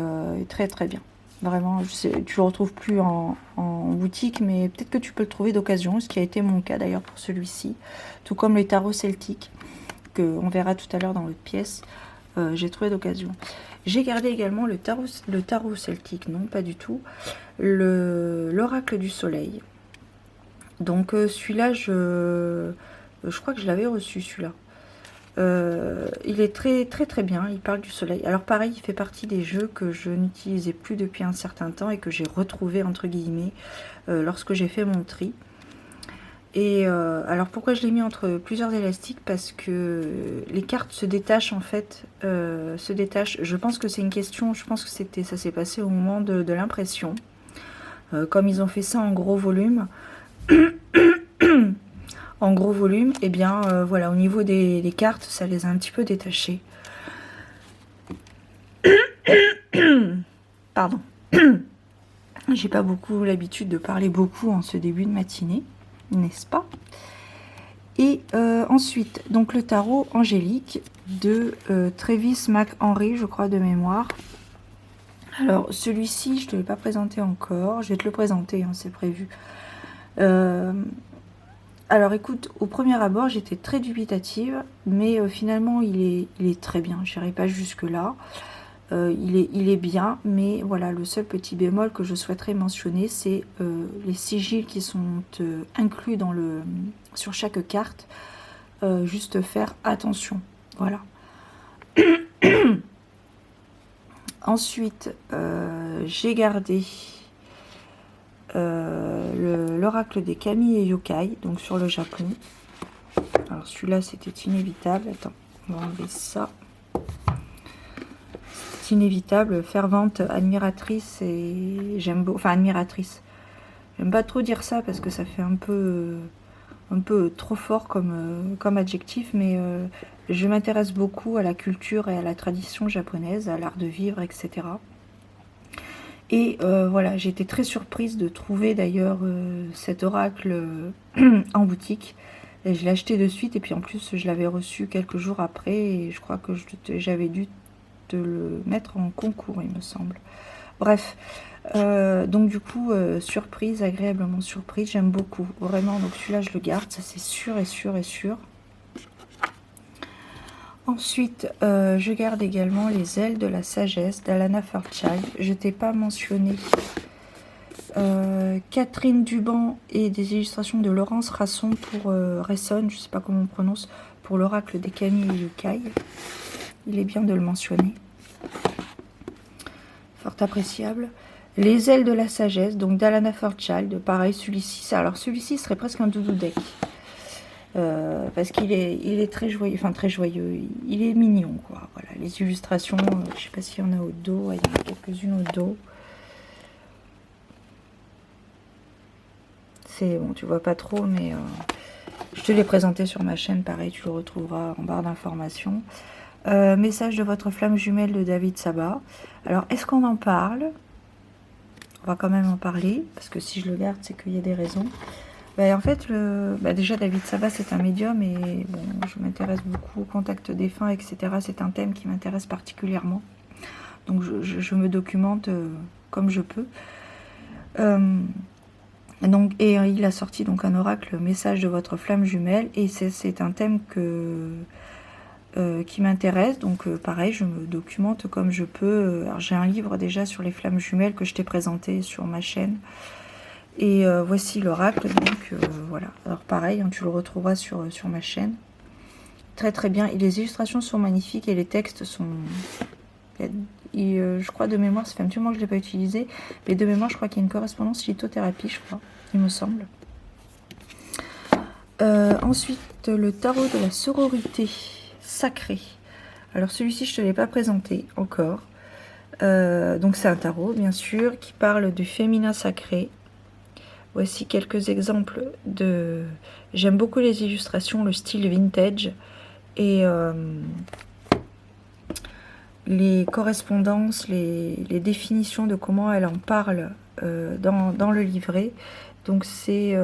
très très bien. Vraiment, tu le retrouves plus en boutique, mais peut-être que tu peux le trouver d'occasion, ce qui a été mon cas d'ailleurs pour celui-ci. Tout comme les tarots celtiques, qu'on verra tout à l'heure dans l'autre pièce, j'ai trouvé d'occasion. J'ai gardé également le tarot celtique, non pas du tout, l'oracle du soleil. Donc celui-là, je crois que je l'avais reçu celui-là. Il est très très très bien, il parle du soleil. Alors pareil, il fait partie des jeux que je n'utilisais plus depuis un certain temps et que j'ai retrouvé entre guillemets lorsque j'ai fait mon tri. Et alors pourquoi je l'ai mis entre plusieurs élastiques? Parce que les cartes se détachent en fait, se détachent. Je pense que c'est une question, je pense que ça s'est passé au moment de l'impression. Comme ils ont fait ça en gros volume. En gros volume, et bien voilà, au niveau des cartes, ça les a un petit peu détachées. Pardon. J'ai pas beaucoup l'habitude de parler beaucoup en ce début de matinée, n'est-ce pas? Et ensuite, donc le tarot angélique de Travis McHenry, je crois de mémoire. Alors celui-ci, je ne te l'ai pas présenté encore, je vais te le présenter, hein, c'est prévu. Alors écoute, au premier abord, j'étais très dubitative, mais finalement, il est très bien. Je n'irai pas jusque-là. Il est bien, mais voilà, le seul petit bémol que je souhaiterais mentionner, c'est les sigils qui sont inclus sur chaque carte. Juste faire attention. Voilà. Ensuite, j'ai gardé l'oracle des kami et yokai, donc sur le Japon. Alors celui-là c'était inévitable. Attends, on va enlever ça. C'est inévitable, fervente admiratrice et j'aime beaucoup, enfin admiratrice. J'aime pas trop dire ça parce que ça fait un peu un peu trop fort comme adjectif, mais je m'intéresse beaucoup à la culture et à la tradition japonaise, à l'art de vivre, etc. Et voilà, j'ai été très surprise de trouver d'ailleurs cet oracle en boutique. Et je l'ai acheté de suite et puis en plus je l'avais reçu quelques jours après et je crois que j'avais dû te le mettre en concours, il me semble. Bref, donc du coup, surprise, agréablement surprise, j'aime beaucoup, vraiment. Donc celui-là, je le garde, ça c'est sûr et sûr et sûr. Ensuite, je garde également les ailes de la sagesse d'Alana Fairchild. Je t'ai pas mentionné Catherine Duban et des illustrations de Laurence Rasson pour Resson, je sais pas comment on prononce, pour l'oracle des Kami et Yukai. Il est bien de le mentionner. Fort appréciable. Les ailes de la sagesse, donc d'Alana Fairchild, pareil, celui-ci, alors celui-ci serait presque un doudou deck. Parce qu'il est très joyeux, enfin très joyeux, il est mignon, quoi. Voilà, les illustrations, je sais pas s'il y en a au dos, il y en a quelques-unes au dos. C'est bon, tu vois pas trop, mais je te l'ai présenté sur ma chaîne, pareil, tu le retrouveras en barre d'informations. Message de votre flamme jumelle de David Sabat. Alors, est-ce qu'on en parle? On va quand même en parler, parce que si je le garde, c'est qu'il y a des raisons. En fait, déjà, David Sabat, c'est un médium, et bon, je m'intéresse beaucoup au contact défunt, etc. C'est un thème qui m'intéresse particulièrement. Donc, je me documente comme je peux. Il a sorti donc un oracle, message de votre flamme jumelle, et c'est un thème qui m'intéresse, donc pareil, je me documente comme je peux. Alors, j'ai un livre déjà sur les flammes jumelles que je t'ai présenté sur ma chaîne, et voici l'oracle, donc voilà. Alors pareil, hein, tu le retrouveras sur ma chaîne. Très très bien, et les illustrations sont magnifiques, et les textes sont... je crois de mémoire, ça fait un petit moment que je ne l'ai pas utilisé, mais de mémoire, je crois qu'il y a une correspondance lithothérapie, je crois, il me semble. Ensuite, le tarot de la sororité sacrée. Alors celui-ci, je ne te l'ai pas présenté encore. Donc c'est un tarot, bien sûr, qui parle du féminin sacré. Voici quelques exemples de... J'aime beaucoup les illustrations, le style vintage. Et les correspondances, les définitions de comment elle en parle dans le livret. Donc c'est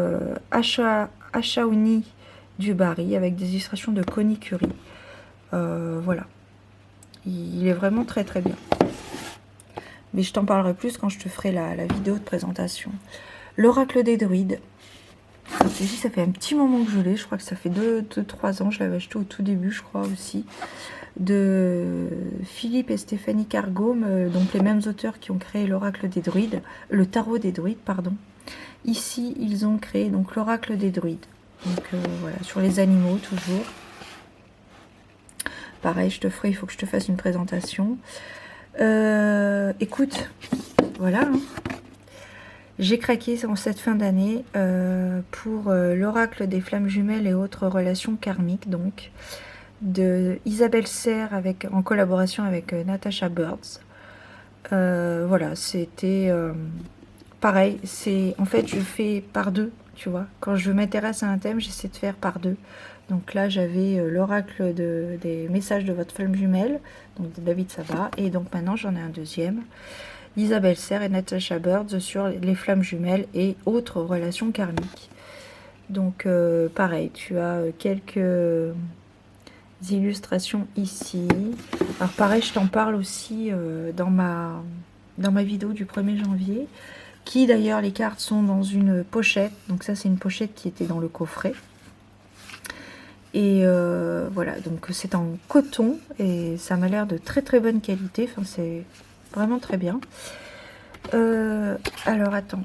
Achaouni du Barry avec des illustrations de Connie Curie. Voilà. Il est vraiment très très bien. Mais je t'en parlerai plus quand je te ferai la vidéo de présentation. L'oracle des druides. Ça fait un petit moment que je l'ai. Je crois que ça fait 2-3 ans. Je l'avais acheté au tout début, je crois aussi. De Philippe et Stéphanie Cargome, donc les mêmes auteurs qui ont créé l'oracle des druides, le tarot des druides, pardon. Ici, ils ont créé donc l'oracle des druides. Donc voilà, sur les animaux toujours. Pareil, je te ferai, il faut que je te fasse une présentation. Écoute, voilà. Hein. J'ai craqué en cette fin d'année pour l'oracle des flammes jumelles et autres relations karmiques, donc, de Isabelle Serre en collaboration avec Natasha Birds. Voilà, c'était pareil. En fait, je fais par deux, tu vois. Quand je m'intéresse à un thème, j'essaie de faire par deux. Donc là, j'avais l'oracle des messages de votre flamme jumelle, donc de David Sabat, et donc maintenant j'en ai un deuxième, Isabelle Serre et Natasha Birds sur les flammes jumelles et autres relations karmiques. Donc pareil, tu as quelques illustrations ici. Alors pareil, je t'en parle aussi dans ma vidéo du 1er janvier, qui d'ailleurs les cartes sont dans une pochette. Donc ça, c'est une pochette qui était dans le coffret. Et voilà, donc c'est en coton et ça m'a l'air de très très bonne qualité. Enfin, c'est vraiment très bien. Alors attends.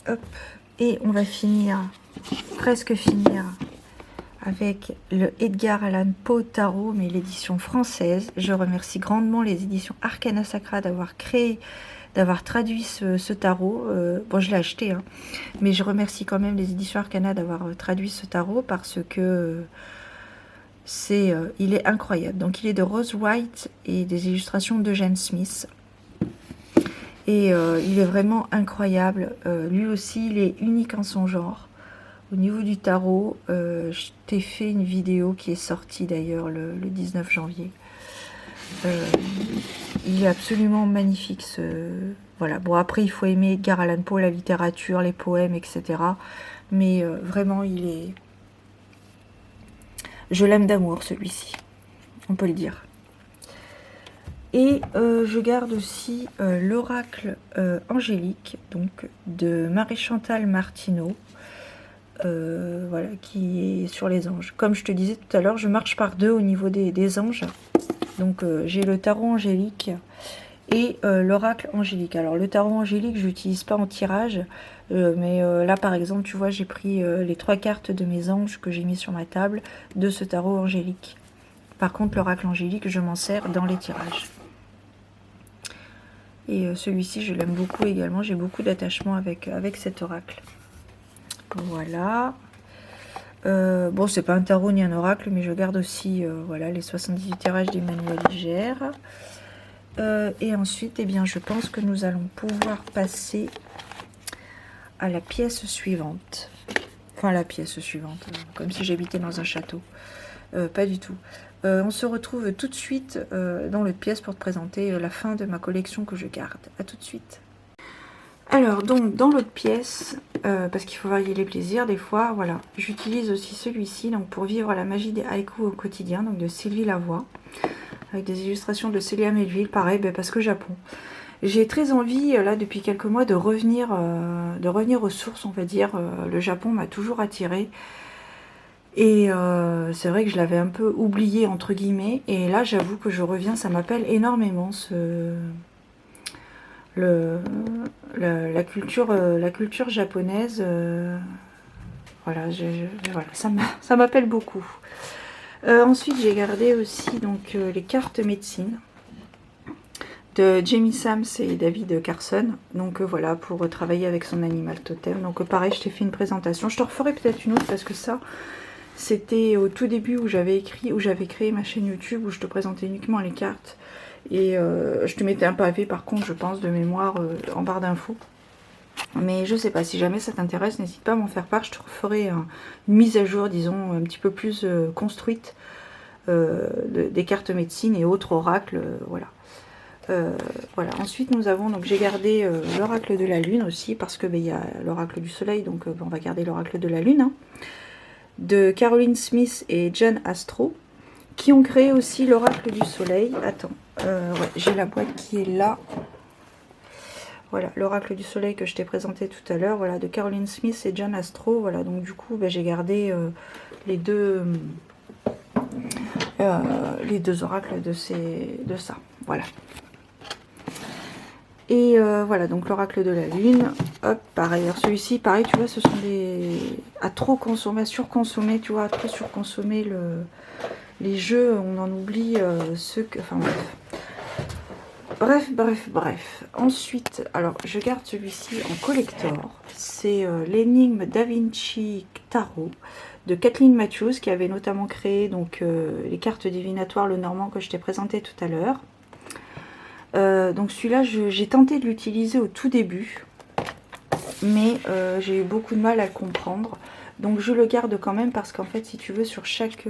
Hop. Et on va presque finir avec le Edgar Allan Poe Tarot, mais l'édition française. Je remercie grandement les éditions Arcana Sacra d'avoir traduit ce tarot. Bon, je l'ai acheté, hein, mais je remercie quand même les éditions Arcana d'avoir traduit ce tarot parce que il est incroyable. Donc il est de Rose White et des illustrations d'Eugène Smith. Et il est vraiment incroyable. Lui aussi, il est unique en son genre. Au niveau du tarot, je t'ai fait une vidéo qui est sortie d'ailleurs le 19 janvier. Il est absolument magnifique voilà. Bon, après il faut aimer Edgar Allan Poe, la littérature, les poèmes, etc. Mais vraiment il est... Je l'aime d'amour celui-ci, on peut le dire. Et je garde aussi l'oracle angélique, donc de Marie-Chantal Martineau. Voilà, qui est sur les anges. Comme je te disais tout à l'heure, je marche par deux au niveau des anges. Donc j'ai le tarot angélique et l'oracle angélique. Alors le tarot angélique, je l'utilise pas en tirage, mais là par exemple, tu vois, j'ai pris les 3 cartes de mes anges que j'ai mis sur ma table de ce tarot angélique. Par contre, l'oracle angélique, je m'en sers dans les tirages. Et celui-ci, je l'aime beaucoup également. J'ai beaucoup d'attachement avec cet oracle. Voilà. Bon, c'est pas un tarot ni un oracle, mais je garde aussi voilà, les 78 tirages d'Emmanuel Ligère. Et ensuite, eh bien, je pense que nous allons pouvoir passer à la pièce suivante. Enfin, la pièce suivante, comme si j'habitais dans un château. Pas du tout. On se retrouve tout de suite dans l'autre pièce pour te présenter la fin de ma collection que je garde. A tout de suite. Alors, donc, dans l'autre pièce, parce qu'il faut varier les plaisirs, des fois, voilà, j'utilise aussi celui-ci donc pour vivre la magie des haïkus au quotidien, donc de Sylvie Lavoie, avec des illustrations de Célia Melville, pareil, parce que Japon. J'ai très envie, là, depuis quelques mois, de revenir aux sources, on va dire. Le Japon m'a toujours attirée. Et c'est vrai que je l'avais un peu oublié, entre guillemets, et là, j'avoue que je reviens, ça m'appelle énormément, la culture japonaise, voilà, voilà, ça m'appelle beaucoup. Ensuite, j'ai gardé aussi donc les cartes médecine de Jamie Sams et David Carson. Donc voilà, pour travailler avec son animal totem. Donc pareil, je t'ai fait une présentation. Je te referai peut-être une autre parce que ça, c'était au tout début où j'avais créé ma chaîne YouTube où je te présentais uniquement les cartes. Et je te mettais un pavé par contre, je pense, de mémoire en barre d'infos. Mais je sais pas, si jamais ça t'intéresse, n'hésite pas à m'en faire part. Je te referai une mise à jour, disons, un petit peu plus construite des cartes médecine et autres oracles, voilà. Voilà. Ensuite, nous avons, donc j'ai gardé l'oracle de la lune aussi, parce que il y a l'oracle du soleil, donc on va garder l'oracle de la lune, hein, de Caroline Smith et John Astro, qui ont créé aussi l'oracle du soleil. Attends, ouais, j'ai la boîte qui est là. Voilà, l'oracle du soleil que je t'ai présenté tout à l'heure, voilà, de Caroline Smith et John Astro. Voilà, donc du coup, j'ai gardé les deux oracles de ça. Voilà. Et voilà, donc l'oracle de la lune. Hop, pareil. Alors celui-ci, pareil, tu vois, ce sont des... à trop consommer, à surconsommer, tu vois, à trop surconsommer les jeux, on en oublie ceux que... Enfin bref. Ensuite, alors je garde celui-ci en collector. C'est l'énigme Da Vinci Tarot de Kathleen Matthews, qui avait notamment créé donc les cartes divinatoires le normand que je t'ai présenté tout à l'heure. Donc celui-là, j'ai tenté de l'utiliser au tout début, mais j'ai eu beaucoup de mal à le comprendre. Donc je le garde quand même parce qu'en fait, si tu veux, sur chaque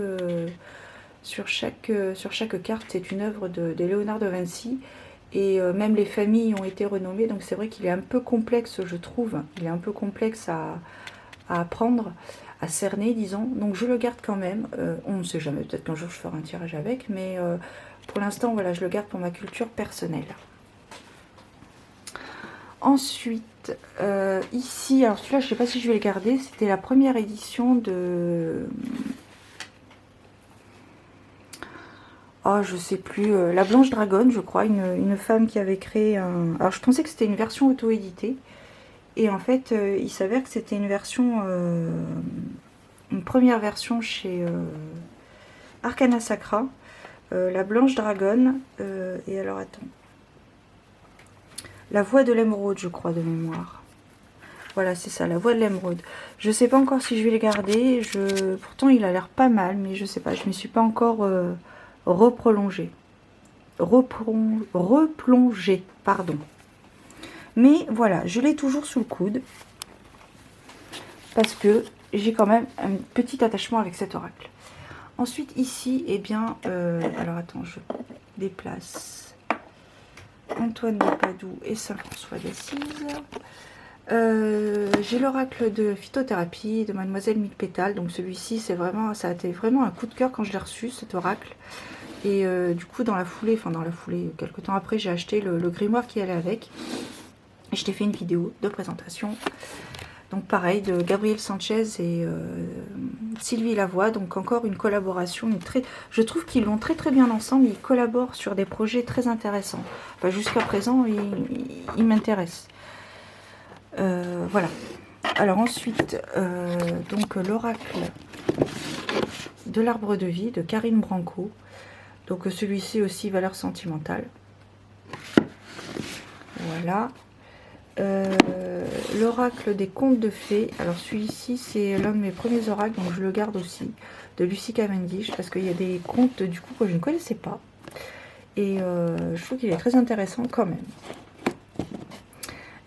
carte, c'est une œuvre de Léonard de Vinci. Et même les familles ont été renommées, donc c'est vrai qu'il est un peu complexe, je trouve. Il est un peu complexe à apprendre, à cerner, disons. Donc je le garde quand même. On ne sait jamais, peut-être qu'un jour je ferai un tirage avec, mais pour l'instant, voilà, je le garde pour ma culture personnelle. Ensuite, ici, alors celui-là, je ne sais pas si je vais le garder. C'était la première édition de... Oh, je sais plus, la Blanche Dragonne, je crois, une femme qui avait créé un... Alors, je pensais que c'était une version auto-éditée. Et en fait, il s'avère que c'était une version... une première version chez Arcana Sacra. La Blanche Dragonne. Et alors, attends. La Voix de l'Émeraude, je crois, de mémoire. Voilà, c'est ça, la Voix de l'Émeraude. Je sais pas encore si je vais le garder. Pourtant, il a l'air pas mal, mais je sais pas. Je ne m'y suis pas encore... replongé, pardon. Mais voilà, je l'ai toujours sous le coude parce que j'ai quand même un petit attachement avec cet oracle. Ensuite, ici, eh bien, alors attends, je déplace Antoine de Padoue et Saint-François d'Assise. J'ai l'oracle de phytothérapie de Mademoiselle Mille Pétales. Donc celui-ci, ça a été vraiment un coup de cœur quand je l'ai reçu, cet oracle. Et du coup, dans la foulée, quelques temps après, j'ai acheté le grimoire qui allait avec. Et je t'ai fait une vidéo de présentation. Donc pareil, de Gabriel Sanchez et Sylvie Lavoie. Donc encore une collaboration. Je trouve qu'ils vont très très bien ensemble. Ils collaborent sur des projets très intéressants. Enfin, jusqu'à présent, ils m'intéressent. Voilà. Alors ensuite, donc l'oracle de l'arbre de vie de Karine Branco. Donc celui-ci aussi, valeur sentimentale. Voilà. L'oracle des contes de fées. Alors celui-ci, c'est l'un de mes premiers oracles, donc je le garde aussi, de Lucie Cavendish, parce qu'il y a des contes du coup que je ne connaissais pas. Et je trouve qu'il est très intéressant quand même.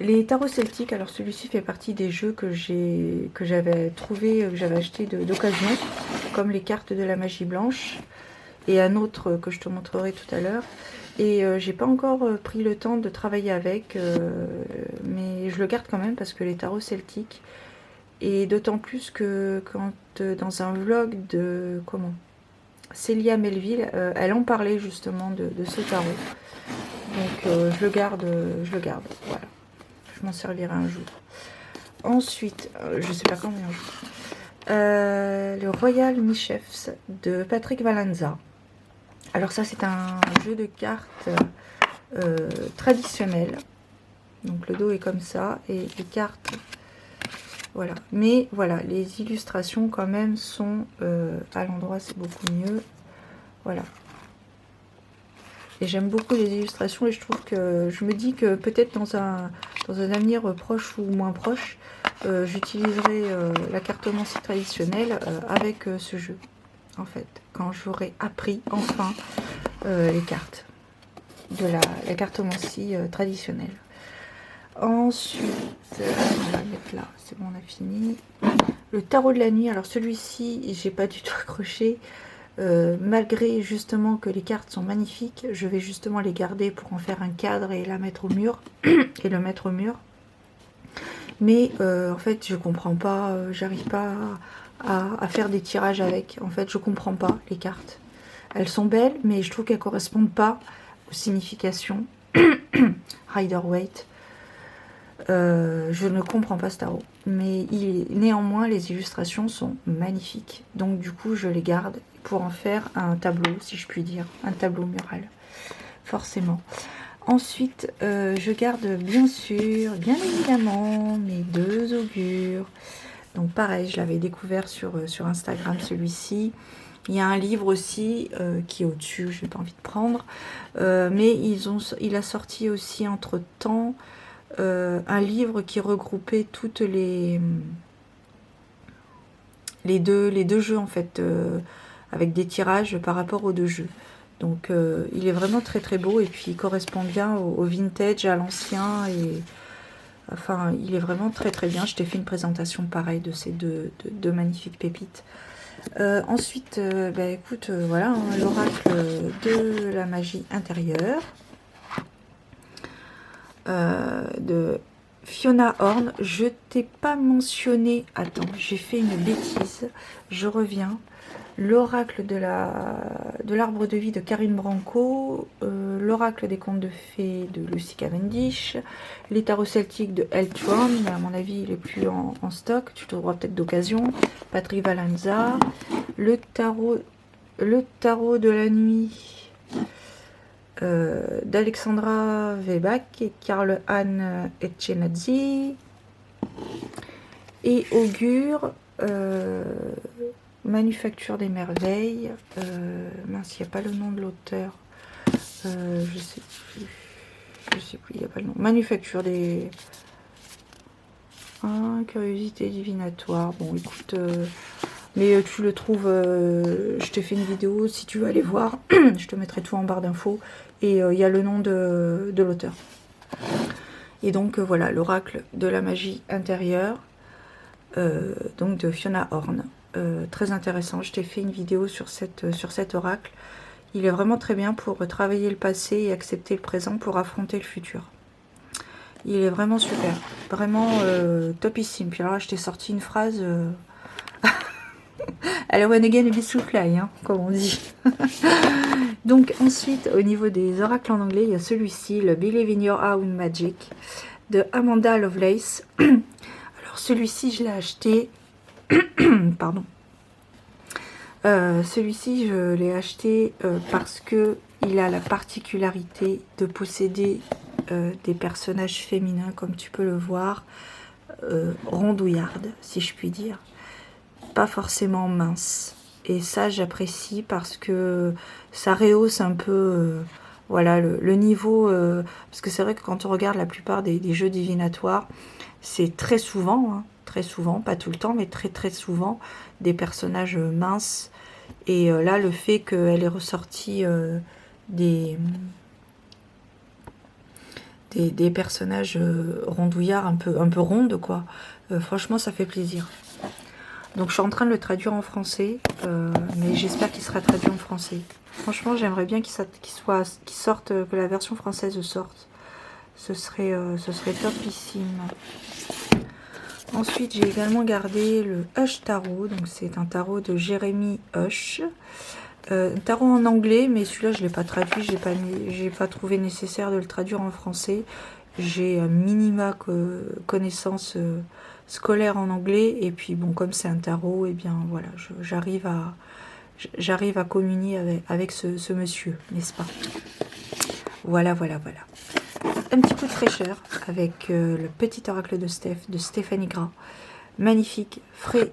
Les tarots celtiques, alors celui-ci fait partie des jeux que j'avais trouvé, que j'avais acheté d'occasion, comme les cartes de la magie blanche, et un autre que je te montrerai tout à l'heure. Et j'ai pas encore pris le temps de travailler avec, mais je le garde quand même parce que les tarots celtiques, et d'autant plus que quand dans un vlog de Célia Melville, elle en parlait justement de ce tarot. Donc je le garde, voilà. Je m'en servirai un jour. Ensuite, je sais pas combien. Le Royal Michefs de Patrick Valenza. Alors ça, c'est un jeu de cartes traditionnel. Donc le dos est comme ça et les cartes, voilà. Mais voilà, les illustrations quand même sont à l'endroit, c'est beaucoup mieux. Voilà. Et j'aime beaucoup les illustrations et je trouve que je me dis que peut-être dans un avenir proche ou moins proche, j'utiliserai la cartomancie traditionnelle avec ce jeu, en fait, quand j'aurai appris enfin les cartes de la cartomancie traditionnelle. Ensuite, on va mettre là, c'est bon, on a fini. Le tarot de la nuit, alors celui-ci, j'ai pas du tout accroché. Malgré justement que les cartes sont magnifiques, je vais justement les garder pour en faire un cadre et la mettre au mur et le mettre au mur. Mais en fait, je comprends pas, j'arrive pas à faire des tirages avec. En fait, je comprends pas les cartes. Elles sont belles, mais je trouve qu'elles correspondent pas aux significations. Rider-Waite. Je ne comprends pas ce tarot, mais néanmoins les illustrations sont magnifiques, donc du coup je les garde pour en faire un tableau, si je puis dire, un tableau mural, forcément. Ensuite, je garde bien sûr, bien évidemment, mes deux augures. Donc pareil, je l'avais découvert sur Instagram, celui-ci. Il y a un livre aussi qui est au-dessus, je n'ai pas envie de prendre, mais il a sorti aussi entre-temps un livre qui regroupait toutes les deux jeux en fait, avec des tirages par rapport aux deux jeux. Donc il est vraiment très très beau et puis il correspond bien au vintage, à l'ancien, et enfin il est vraiment très très bien. Je t'ai fait une présentation pareille de ces deux magnifiques pépites. Ensuite, bah, écoute, voilà, hein, l'oracle de la magie intérieure de Fiona Horn. Je t'ai pas mentionné, attends, j'ai fait une bêtise, je reviens. L'oracle de l'arbre de vie de Karine Branco, l'oracle des contes de fées de Lucie Cavendish, les tarots celtiques de Eltron, mais à mon avis il est plus en stock, tu trouveras peut-être d'occasion, Patrick Valenza, le tarot de la nuit d'Alexandra Weback et Karl-Anne Etchenadzi, et augure Manufacture des merveilles, mince, il n'y a pas le nom de l'auteur, je sais plus, il n'y a pas le nom, Manufacture des... curiosité divinatoire, bon écoute, mais tu le trouves, je t'ai fait une vidéo, si tu veux aller voir, je te mettrai tout en barre d'infos, et il y a le nom de l'auteur. Et donc voilà, l'oracle de la magie intérieure, donc de Fiona Horn. Très intéressant, je t'ai fait une vidéo sur cet oracle. Il est vraiment très bien pour travailler le passé et accepter le présent pour affronter le futur. Il est vraiment super, vraiment topissime. Puis alors là, je t'ai sorti une phrase... à la one again be to fly, hein, comme on dit. Donc ensuite, au niveau des oracles en anglais, il y a celui-ci, le Believe in Your Own Magic, de Amanda Lovelace. Alors celui-ci, je l'ai acheté... Pardon. Celui-ci, je l'ai acheté parce que il a la particularité de posséder des personnages féminins, comme tu peux le voir, rondouillardes, si je puis dire. Pas forcément minces. Et ça, j'apprécie parce que ça rehausse un peu voilà, le niveau. Parce que c'est vrai que quand on regarde la plupart des jeux divinatoires, c'est très souvent, pas tout le temps, mais très très souvent, des personnages minces. Et là, le fait qu'elle ait ressorti des personnages rondouillards, un peu rondes, quoi. Franchement, ça fait plaisir. Donc, je suis en train de le traduire en français, mais j'espère qu'il sera traduit en français. Franchement, j'aimerais bien qu'il sorte, que la version française sorte. Ce serait topissime. Ensuite, j'ai également gardé le Hush Tarot. Donc, c'est un tarot de Jérémy Hush. Tarot en anglais, mais celui-là, je ne l'ai pas traduit. J'ai pas trouvé nécessaire de le traduire en français. J'ai un minima connaissance scolaire en anglais. Et puis, bon, comme c'est un tarot, et bien, voilà, j'arrive à communier avec ce monsieur, n'est-ce pas? Voilà, voilà, voilà. Un petit coup de fraîcheur avec le petit oracle de Stéphanie Gras. Magnifique, frais,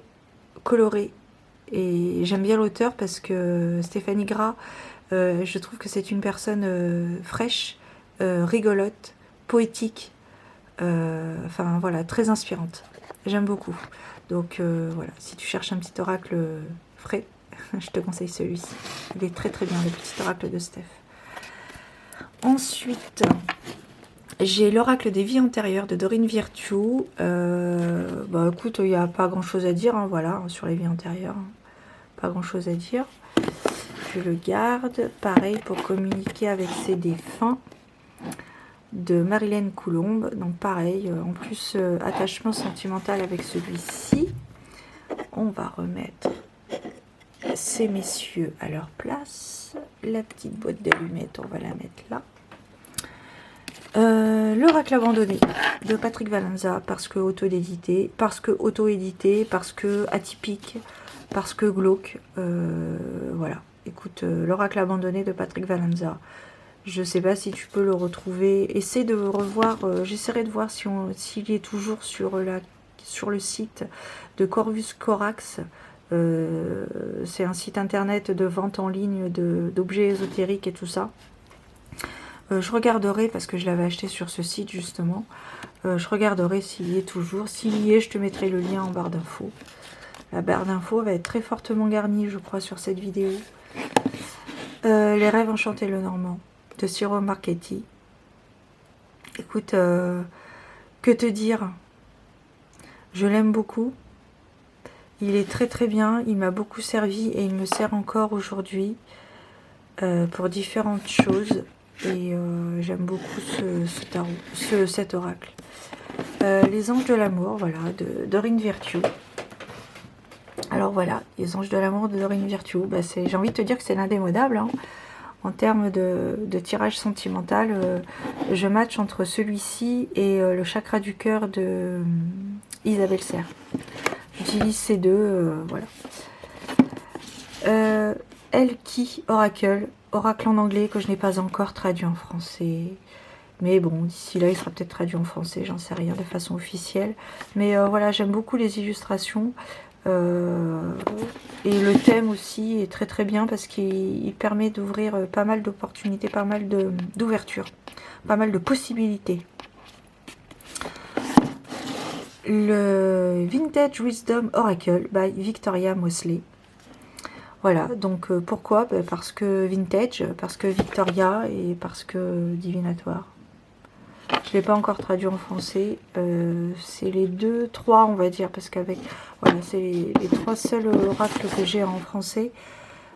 coloré. Et j'aime bien l'auteur parce que Stéphanie Gras, je trouve que c'est une personne fraîche, rigolote, poétique. Enfin voilà, très inspirante. J'aime beaucoup. Donc voilà, si tu cherches un petit oracle frais, je te conseille celui-ci. Il est très très bien, le petit oracle de Steph. Ensuite... j'ai l'oracle des vies antérieures de Dorine Virtue. Bah écoute, il n'y a pas grand chose à dire, hein, voilà, sur les vies antérieures. Pas grand chose à dire. Je le garde. Pareil pour communiquer avec ses défunts. De Marilène Coulombe. Donc pareil, en plus attachement sentimental avec celui-ci. On va remettre ces messieurs à leur place. La petite boîte d'allumettes, on va la mettre là. L'oracle abandonné de Patrick Valenza, parce que auto-édité, parce que atypique, parce que glauque. Voilà, écoute, l'oracle abandonné de Patrick Valenza. Je sais pas si tu peux le retrouver. Essaie de revoir, j'essaierai de voir s'il est toujours sur le site de Corvus Corax. C'est un site internet de vente en ligne d'objets ésotériques et tout ça. Je regarderai, parce que je l'avais acheté sur ce site justement, je regarderai s'il y est toujours. S'il y est, je te mettrai le lien en barre d'infos. La barre d'infos va être très fortement garnie, je crois, sur cette vidéo. Les rêves enchantés le Normand, de Ciro Marchetti. Écoute, que te dire? Je l'aime beaucoup. Il est très très bien, il m'a beaucoup servi et il me sert encore aujourd'hui pour différentes choses. Et j'aime beaucoup ce tarot, cet oracle. Les anges de l'amour, voilà, de Dorine Virtue. Alors voilà, les anges de l'amour de Dorine Virtue, bah j'ai envie de te dire que c'est l'indémodable. Hein. En termes de tirage sentimental, je match entre celui-ci et le chakra du cœur de Isabelle Serre. J'utilise ces deux, voilà. Elki Oracle. Oracle en anglais que je n'ai pas encore traduit en français. Mais bon, d'ici là, il sera peut-être traduit en français, j'en sais rien, de façon officielle. Mais voilà, j'aime beaucoup les illustrations. Et le thème aussi est très très bien parce qu'il permet d'ouvrir pas mal d'opportunités, pas mal d'ouvertures, pas mal de possibilités. Le Vintage Wisdom Oracle by Victoria Mosley. Voilà, donc pourquoi? Parce que vintage, parce que Victoria et parce que divinatoire. Je ne l'ai pas encore traduit en français. C'est les 2, 3 on va dire, parce qu'avec... Voilà, c'est les 3 seuls oracles que j'ai en français.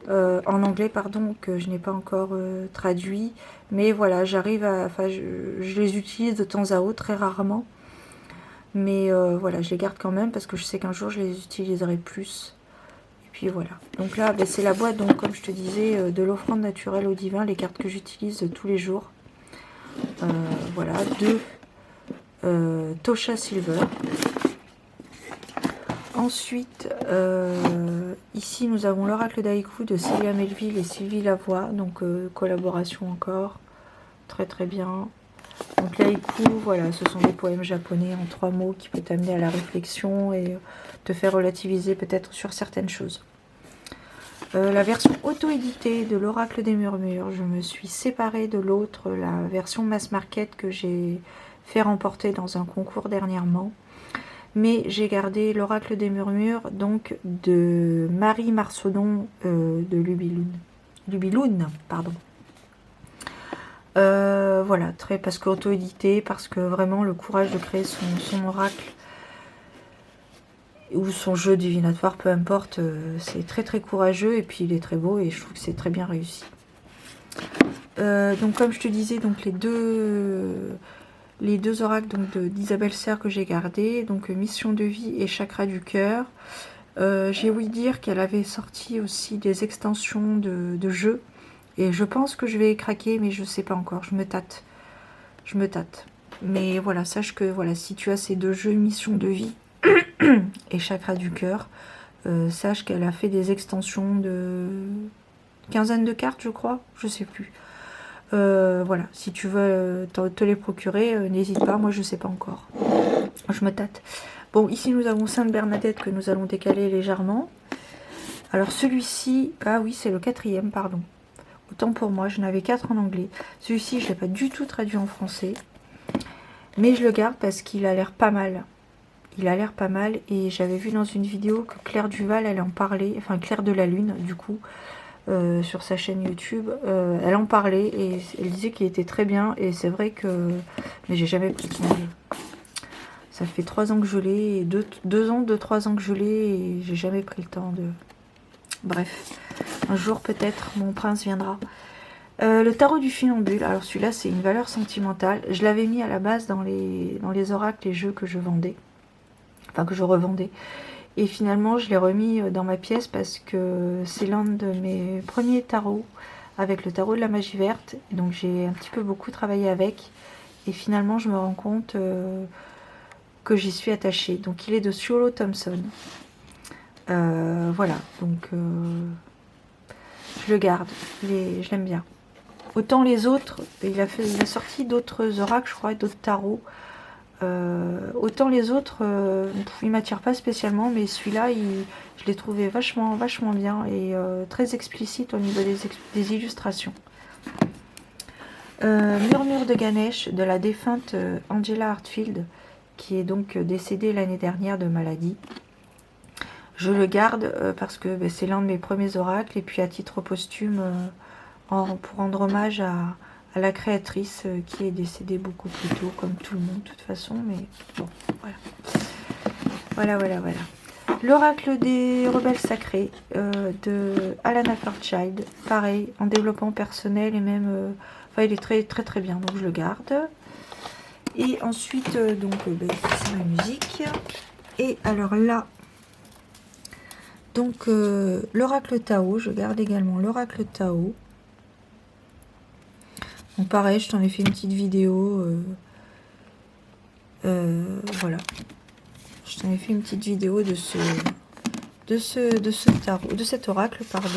En anglais, pardon, que je n'ai pas encore traduit. Mais voilà, j'arrive à... Enfin, je les utilise de temps à autre, très rarement. Mais voilà, je les garde quand même parce que je sais qu'un jour, je les utiliserai plus. Et puis voilà. Donc là, ben, c'est la boîte, donc, comme je te disais, de l'offrande naturelle au divin, les cartes que j'utilise tous les jours. Voilà, 2 Tosha Silver. Ensuite, ici nous avons l'oracle d'Haïku de Célia Melville et Sylvie Lavoie, donc collaboration encore, très très bien. Donc l'Haïku, voilà, ce sont des poèmes japonais en 3 mots qui peuvent t'amener à la réflexion et te faire relativiser peut-être sur certaines choses. La version auto-éditée de l'oracle des murmures, je me suis séparée de l'autre, la version mass market que j'ai fait remporter dans un concours dernièrement. Mais j'ai gardé l'oracle des murmures, donc de Marie Marcelon de Lubiloun, pardon. Voilà, très parce qu'auto-édité, parce que vraiment le courage de créer son oracle ou son jeu divinatoire, peu importe, c'est très très courageux et puis il est très beau et je trouve que c'est très bien réussi. Donc comme je te disais, donc les deux oracles d'Isabelle Serre que j'ai gardés, donc Mission de vie et Chakra du cœur. J'ai ouï dire qu'elle avait sorti aussi des extensions de jeux. Et je pense que je vais craquer, mais je ne sais pas encore. Je me tâte. Je me tâte. Mais voilà, sache que voilà, si tu as ces 2 jeux, Mission de vie et Chakra du cœur, sache qu'elle a fait des extensions de quinzaine de cartes, je crois. Je sais plus. Voilà, si tu veux te les procurer, n'hésite pas, moi je sais pas encore. Je me tâte. Bon, ici nous avons Sainte Bernadette que nous allons décaler légèrement. Alors celui-ci, ah oui, c'est le 4e, pardon. Autant pour moi, je n'avais 4 en anglais. Celui-ci, je ne l'ai pas du tout traduit en français. Mais je le garde parce qu'il a l'air pas mal. Il a l'air pas mal et j'avais vu dans une vidéo que Claire Duval, elle en parlait, enfin Claire de la Lune, du coup. Sur sa chaîne YouTube, elle en parlait et elle disait qu'il était très bien et c'est vrai que mais j'ai jamais pris son jeu. Ça fait 3 ans que je l'ai, 2-3 ans que je l'ai et j'ai jamais pris le temps de... Bref, un jour peut-être mon prince viendra. Le tarot du funambule, alors celui-là c'est une valeur sentimentale, je l'avais mis à la base dans les oracles, les jeux que je vendais, enfin que je revendais. Et finalement, je l'ai remis dans ma pièce parce que c'est l'un de mes premiers tarots avec le tarot de la magie verte. Et donc, j'ai un petit peu beaucoup travaillé avec. Et finalement, je me rends compte que j'y suis attachée. Donc, il est de Shulo Thompson. Voilà. Donc, je le garde. Je l'aime bien. Autant les autres, il a sorti d'autres oracles, je crois, et d'autres tarots. Autant les autres ils m'attirent pas spécialement, mais celui-là je l'ai trouvé vachement bien et très explicite au niveau des illustrations. Murmure de Ganesh de la défunte Angela Hartfield, qui est donc décédée l'année dernière de maladie. Je le garde parce que c'est l'un de mes premiers oracles et puis à titre posthume pour rendre hommage à la créatrice qui est décédée beaucoup plus tôt, comme tout le monde de toute façon, mais bon, voilà. Voilà. L'oracle des rebelles sacrés de Alana Fairchild, pareil, en développement personnel et même, enfin il est très bien, donc je le garde. Et ensuite, c'est ma musique. Et alors là, donc l'oracle Tao, je garde également l'oracle Tao. Donc pareil, je t'en ai fait une petite vidéo. Voilà. Je t'en ai fait une petite vidéo de ce tarot, de cet oracle, pardon.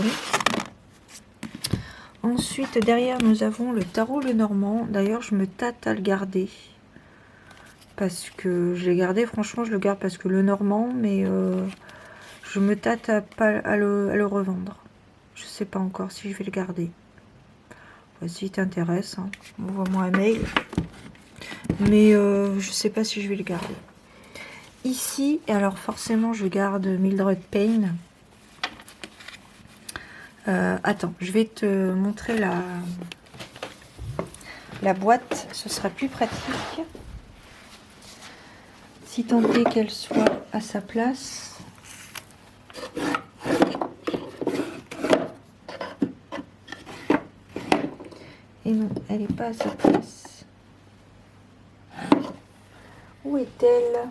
Ensuite, derrière, nous avons le tarot Lenormand. D'ailleurs, je me tâte à le garder. Parce que je l'ai gardé, franchement, je le garde parce que Lenormand, mais je me tâte à le revendre. Je sais pas encore si je vais le garder. Si t'intéresse, hein, envoie-moi un mail. Mais je sais pas si je vais le garder. Ici, alors forcément, je garde Mildred Payne. Attends, je vais te montrer la boîte, ce sera plus pratique. Si tant est qu'elle soit à sa place. Et non, elle n'est pas à sa place. Où est-elle?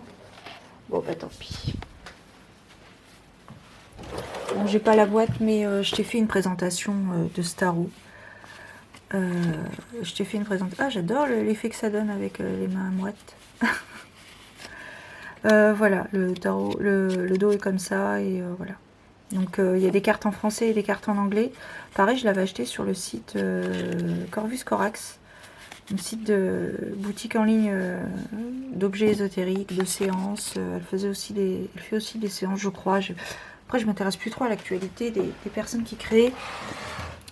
Bon, bah tant pis. Bon, j'ai pas la boîte, mais je t'ai fait une présentation de Starro. Je t'ai fait une présentation. Ah, j'adore l'effet que ça donne avec les mains moites. Voilà, le tarot, le dos est comme ça, et voilà. Donc, il y a des cartes en français et des cartes en anglais. Pareil, je l'avais acheté sur le site Corvus Corax. Un site de boutique en ligne d'objets ésotériques, de séances. Elle fait aussi des séances, je crois. Après, je m'intéresse plus trop à l'actualité des personnes qui créent.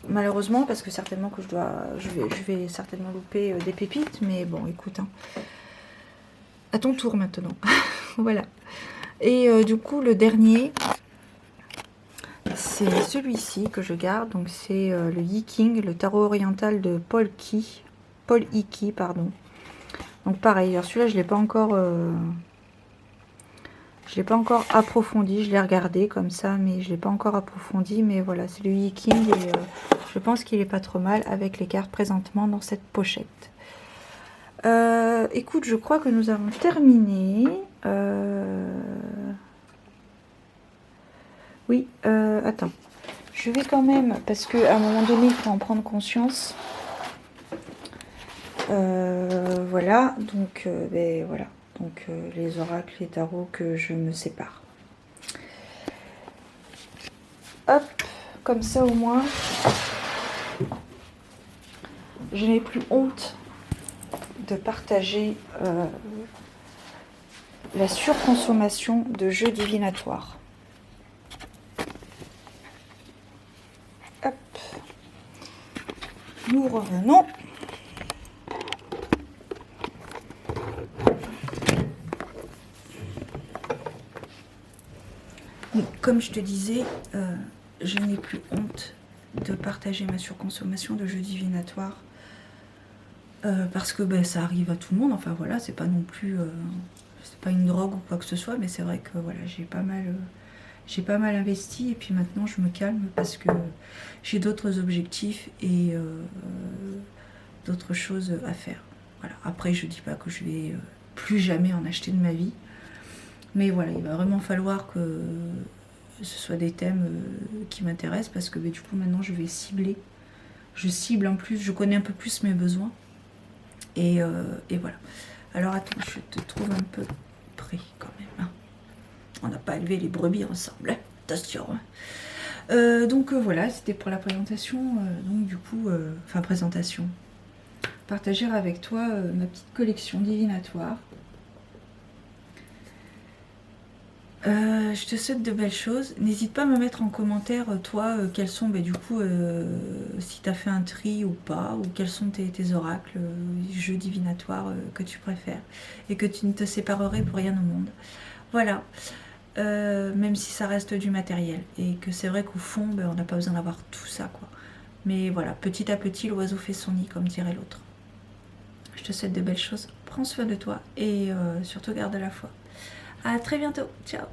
Malheureusement, parce que certainement que je vais certainement louper des pépites. Mais bon, écoute, hein. À ton tour maintenant. Voilà. Et du coup, le dernier, c'est celui-ci que je garde. Donc, c'est le Yi King, le tarot oriental de Paul Hickey, pardon. Donc pareil, alors celui-là je l'ai pas encore approfondi, je l'ai regardé comme ça, mais je l'ai pas encore approfondi. Mais voilà, c'est le Yi King, et je pense qu'il est pas trop mal avec les cartes présentement dans cette pochette. Écoute, je crois que nous avons terminé. Oui, attends, je vais quand même, parce qu'à un moment donné il faut en prendre conscience. Voilà, donc ben, voilà. Donc les oracles, les tarots, que je me sépare. Hop, comme ça au moins, je n'ai plus honte de partager la surconsommation de jeux divinatoires. Hop, nous revenons. Oui, comme je te disais, je n'ai plus honte de partager ma surconsommation de jeux divinatoires. Parce que ben, ça arrive à tout le monde, enfin voilà, c'est pas non plus, c'est pas une drogue ou quoi que ce soit, mais c'est vrai que voilà, j'ai pas mal investi, et puis maintenant je me calme parce que j'ai d'autres objectifs et d'autres choses à faire. Voilà. Après, je dis pas que je vais plus jamais en acheter de ma vie, mais voilà, il va vraiment falloir que ce soit des thèmes qui m'intéressent, parce que ben, du coup maintenant je vais cibler. Je cible en plus, je connais un peu plus mes besoins. Et voilà. Alors attends, je te trouve un peu près quand même. Hein. On n'a pas élevé les brebis ensemble. Hein. Attention. Hein. Donc voilà, c'était pour la présentation. Donc du coup, enfin présentation. Partager avec toi ma petite collection divinatoire. Je te souhaite de belles choses. N'hésite pas à me mettre en commentaire, toi, quels sont, du coup, si tu as fait un tri ou pas, ou quels sont tes oracles, jeux divinatoires que tu préfères, et que tu ne te séparerais pour rien au monde. Voilà. Même si ça reste du matériel, et que c'est vrai qu'au fond, on n'a pas besoin d'avoir tout ça, quoi. Mais voilà, petit à petit, l'oiseau fait son nid, comme dirait l'autre. Je te souhaite de belles choses. Prends soin de toi, et surtout garde la foi. À très bientôt. Ciao.